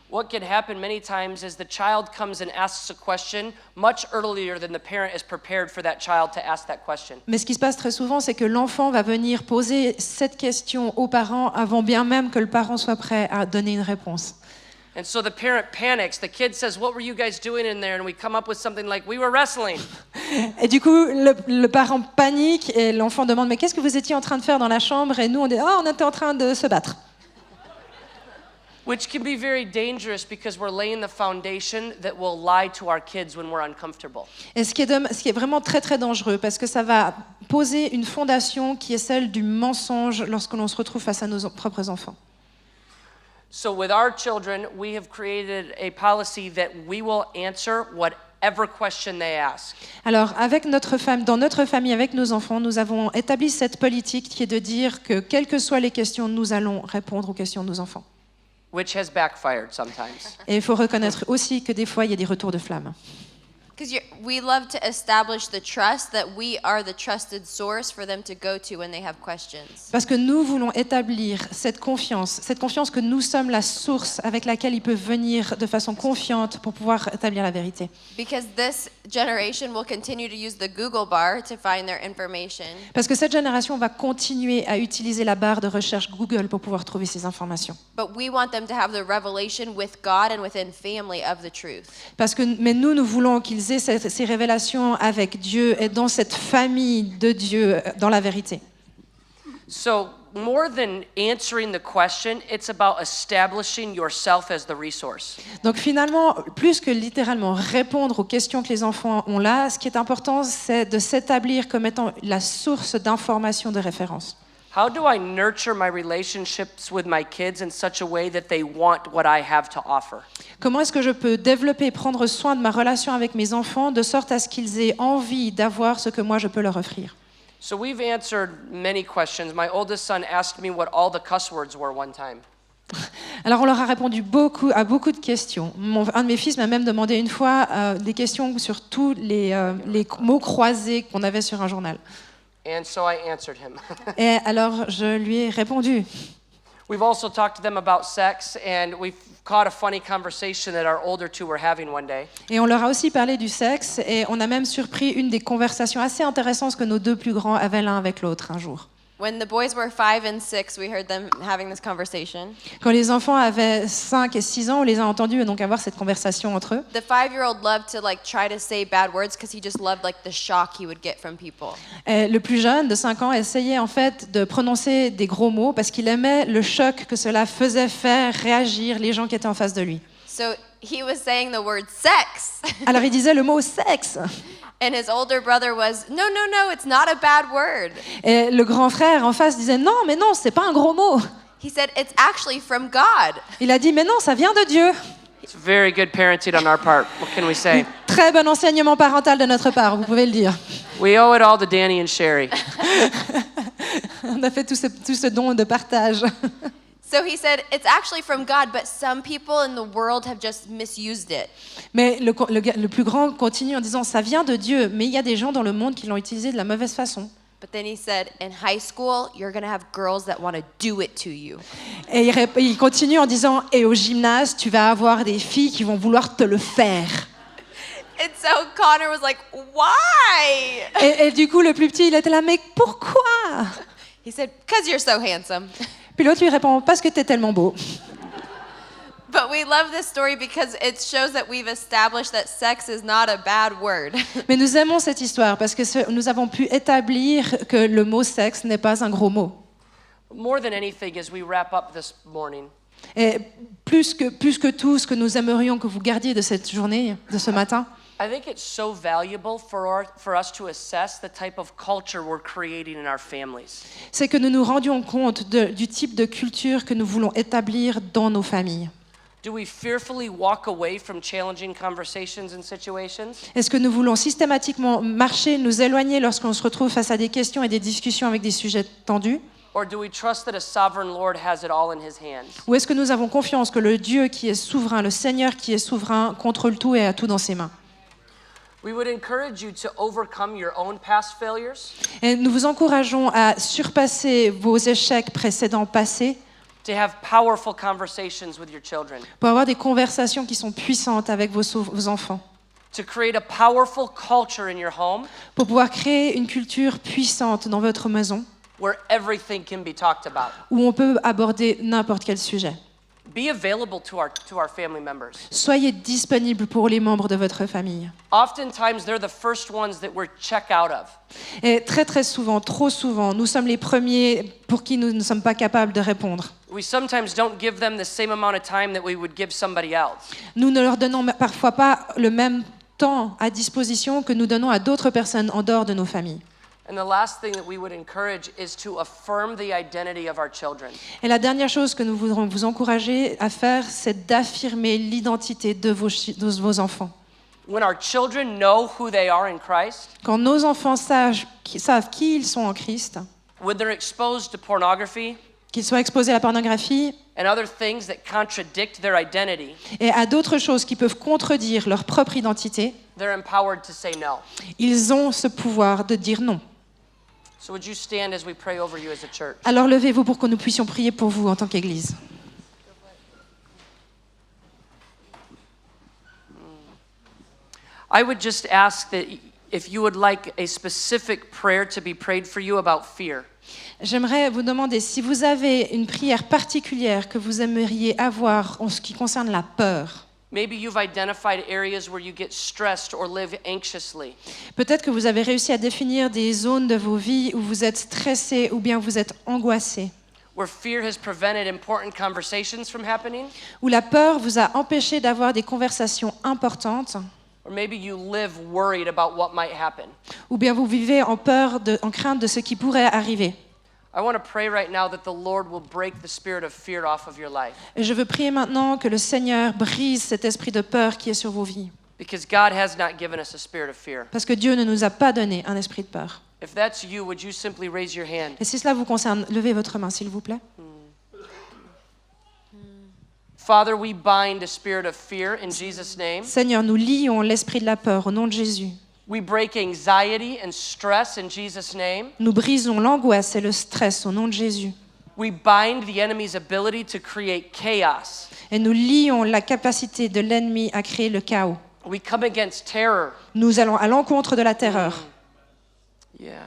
What can happen many times is the child comes and asks a question much earlier than the parent is prepared for that child to ask that question. Mais ce qui se passe très souvent, c'est que l'enfant va venir poser cette question aux parents avant bien même que le parent soit prêt à donner une réponse. And so the parent panics. The kid says, "What were you guys doing in there?" And we come up with something like, "We were wrestling." Et du coup, le parent panique et l'enfant demande « Mais qu'est-ce que vous étiez en train de faire dans la chambre ?» Et nous, on dit « Oh, on était en train de se battre. » Which can be very dangerous because we're laying the foundation that will lie to our kids when we're uncomfortable. Et ce qui est vraiment très très dangereux parce que ça va poser une fondation qui est celle du mensonge lorsque l'on se retrouve face à nos propres enfants. So with our children, we have created a policy that we will answer whatever question they ask. Alors, dans notre famille, avec nos enfants, nous avons établi cette politique qui est de dire que, quelles que soient les questions, nous allons répondre aux questions de nos enfants. Which has backfired sometimes. Et il faut reconnaître aussi que des fois, il y a des retours de flamme. Because we love to establish the trust that we are the trusted source for them to go to when they have questions. Parce que nous voulons établir cette confiance que nous sommes la source avec laquelle ils peuvent venir de façon confiante pour pouvoir établir la vérité. Because this generation will continue to use the Google bar to find their information. Parce que cette génération va continuer à utiliser la barre de recherche Google pour pouvoir trouver ces informations. But we want them to have the revelation with God and within family of the truth. Mais nous voulons qu'ils aient ces révélations avec Dieu et dans cette famille de Dieu, dans la vérité. So, more than answering the question, it's about establishing yourself as the resource. Donc finalement, plus que littéralement répondre aux questions que les enfants ont là, ce qui est important, c'est de s'établir comme étant la source d'information de référence. How do I nurture my relationships with my kids in such a way that they want what I have to offer? Comment est-ce que je peux développer et prendre soin de ma relation avec mes enfants de sorte à ce qu'ils aient envie d'avoir ce que moi je peux leur offrir? So we've answered many questions. My oldest son asked me what all the cuss words were one time. Alors on leur a répondu à beaucoup de questions. Un de mes fils m'a même demandé une fois des questions sur tous les mots croisés qu'on avait sur un journal. And so I answered him. Et alors je lui ai répondu. We've also talked to them about sex, and we've caught a funny conversation that our older two were having one day. Et on leur a aussi parlé du sexe et on a même surpris une des conversations assez intéressantes que nos deux plus grands avaient l'un avec l'autre un jour. When the boys were 5 and 6, we heard them having this conversation. Quand les enfants avaient 5 et 6 ans, on les a entendus donc avoir cette conversation entre eux. The 5-year-old loved to try to say bad words because he just loved the shock he would get from people. Et le plus jeune, de 5 ans, essayait en fait de prononcer des gros mots parce qu'il aimait le choc que cela faisait faire réagir les gens qui étaient en face de lui. So he was saying the word sex. Alors il disait le mot sexe. And his older brother was, no, it's not a bad word. Et le grand frère en face disait non, mais non, c'est pas un gros mot. He said, it's actually from God. Il a dit mais non, ça vient de Dieu. It's very good parenting on our part. What can we say? Très bon enseignement parental de notre part, vous pouvez le dire. We owe it all to Danny and Sherry. On a fait tout ce don de partage. So he said, it's actually from God, but some people in the world have just misused it. Mais le plus grand continue en disant ça vient de Dieu, mais il y a des gens dans le monde qui l'ont utilisé de la mauvaise façon. But then he said, in high school, you're going to have girls that want to do it to you. Et il continue en disant et au gymnase, tu vas avoir des filles qui vont vouloir te le faire. And so Connor was like, why? Et du coup, le plus petit, il était là, mais pourquoi? He said, because you're so handsome. Puis l'autre lui répond, parce que t'es tellement beau. But we love this story because it shows that we've established that sex is not a bad word. Mais nous aimons cette histoire parce que nous avons pu établir que le mot sexe n'est pas un gros mot. More than anything, as we wrap up this morning, Et plus que tout, ce que nous aimerions que vous gardiez de cette journée, de ce matin, I think it's so valuable for us to assess the type of culture we're creating in our families. c'est que nous nous rendions compte du type de culture que nous voulons établir dans nos familles. Do we fearfully walk away from challenging conversations and situations? Est-ce que nous voulons systématiquement marcher, nous éloigner lorsqu'on se retrouve face à des questions et des discussions avec des sujets tendus? Or do we trust that a sovereign Lord has it all in his hands? Ou est-ce que nous avons confiance que le Dieu qui est souverain, le Seigneur qui est souverain, contrôle tout et a tout dans ses mains? We would encourage you to overcome your own past failures, Et nous vous encourageons à surpasser vos échecs précédents passés to have powerful conversations with your children, pour avoir des conversations qui sont puissantes avec vos enfants, to create a powerful culture in your home pour pouvoir créer une culture puissante dans votre maison where everything can be talked about. où on peut aborder n'importe quel sujet. Be available to our family members. Soyez disponibles pour les membres de votre famille. Oftentimes, they're the first ones that we're checked out of. Et très souvent, trop souvent, nous sommes les premiers pour qui nous ne sommes pas capables de répondre. We sometimes don't give them the same amount of time that we would give somebody else. Nous ne leur donnons parfois pas le même temps à disposition que nous donnons à d'autres personnes en dehors de nos familles. And the last thing that we would encourage is to affirm the identity of our children. Et la dernière chose que nous voudrons vous encourager à faire, c'est d'affirmer l'identité de vos enfants. When our children know who they are in Christ, Quand nos enfants savent qui ils sont en Christ, when they're exposed to pornography qu'ils soient exposés à la pornographie and other things that contradict their identity, et à d'autres choses qui peuvent contredire leur propre identité, they're empowered to say no. ils ont ce pouvoir de dire non. So would you stand as we pray over you as a church? Alors levez-vous pour que nous puissions prier pour vous en tant qu'Église. I would just ask that if you would like a specific prayer to be prayed for you about fear. J'aimerais vous demander si vous avez une prière particulière que vous aimeriez avoir en ce qui concerne la peur. Maybe you've identified areas where you get stressed or live anxiously. Peut-être que vous avez réussi à définir des zones de vos vies où vous êtes stressé ou bien vous êtes angoissé, Where fear has prevented important conversations from happening, où la peur vous a empêché d'avoir des conversations importantes, or maybe you live worried about what might happen. ou bien vous vivez en peur, en crainte de ce qui pourrait arriver. I want to pray right now that the Lord will break the spirit of fear off of your life. Et je veux prier maintenant que le Seigneur brise cet esprit de peur qui est sur vos vies. Because God has not given us a spirit of fear. Parce que Dieu ne nous a pas donné un esprit de peur. If that's you, would you simply raise your hand? Et si cela vous concerne, levez votre main, s'il vous plaît. Father, we bind a spirit of fear in Jesus' name. Seigneur, nous lions l'esprit de la peur au nom de Jésus. We break anxiety and stress in Jesus' name. Nous brisons l'angoisse et le stress au nom de Jésus. We bind the enemy's ability to create chaos. Et nous lions la capacité de l'ennemi à créer le chaos. We come against terror. Nous allons à l'encontre de la terreur. Yeah.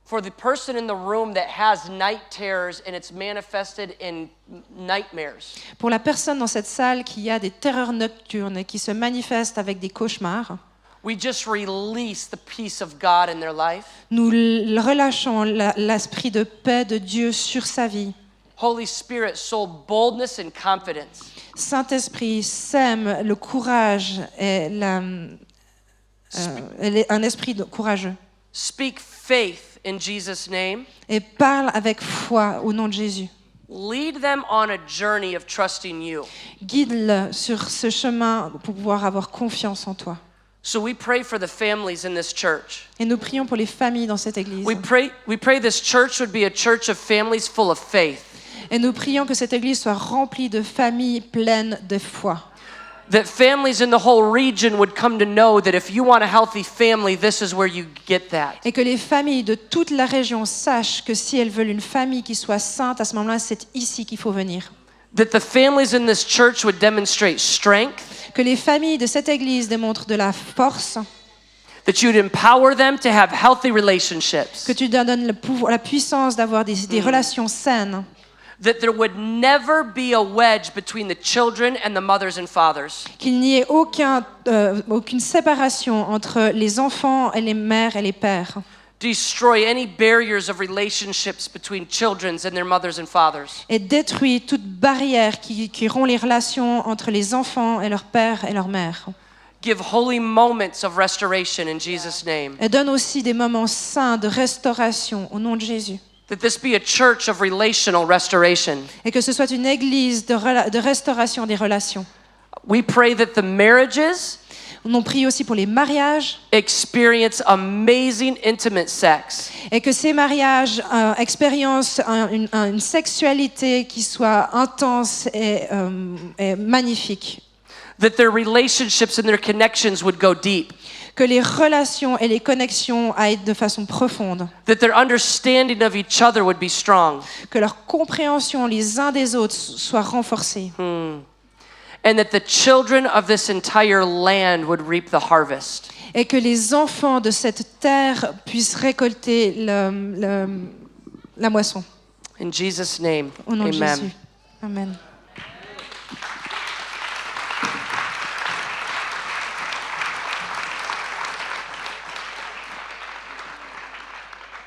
For the person in the room that has night terrors and it's manifested in nightmares, Pour la personne dans cette salle qui a des terreurs nocturnes et qui se manifestent avec des cauchemars, we just release the peace of God in their life. nous relâchons l'esprit de paix de Dieu sur sa vie. Holy Spirit, sow boldness and confidence. Saint-Esprit sème le courage et un esprit courageux. Speak faith in Jesus' name. Et parle avec foi au nom de Jésus. Lead them on a journey of trusting you. Guide-le sur ce chemin pour pouvoir avoir confiance en toi. So we pray for the families in this church. Et nous prions pour les familles dans cette église. We pray this church would be a church of families full of faith. Et nous prions que cette église soit remplie de familles pleines de foi. That families in the whole region would come to know that if you want a healthy family, this is where you get that. Et que les familles de toute la région sachent que si elles veulent une famille qui soit sainte, à ce moment-là, c'est ici qu'il faut venir. That the families in this church would demonstrate strength. Que les familles de cette église démontrent de la force. That you'd empower them to have healthy relationships. Que tu leur donnes le pouvoir, la puissance d'avoir des relations saines. That there would never be a wedge between the children and the mothers and fathers. Qu'il n'y ait aucune séparation entre les enfants et les mères et les pères. Destroy any barriers of relationships between children and their mothers and fathers. Et détruit toute barrière qui rompt les relations entre les enfants et leurs pères et leurs mères. Give holy moments of restoration in Jesus' name. Et donne aussi des moments saints de restauration au nom de Jésus. That this be a church of relational restoration. Et que ce soit une église de restauration des relations. We pray that the marriages On prie aussi pour les mariages experience amazing intimate sex. et que ces mariages expériencent une sexualité qui soit intense et magnifique. That their relationships and their connections would go deep. Que les relations et les connexions aillent de façon profonde. That their understanding of each other would be strong. Que leur compréhension les uns des autres soit renforcée. And that the children of this entire land would reap the harvest. Et que les enfants de cette terre puissent récolter la moisson. In Jesus' name, Au nom de amen. Jésus. Amen.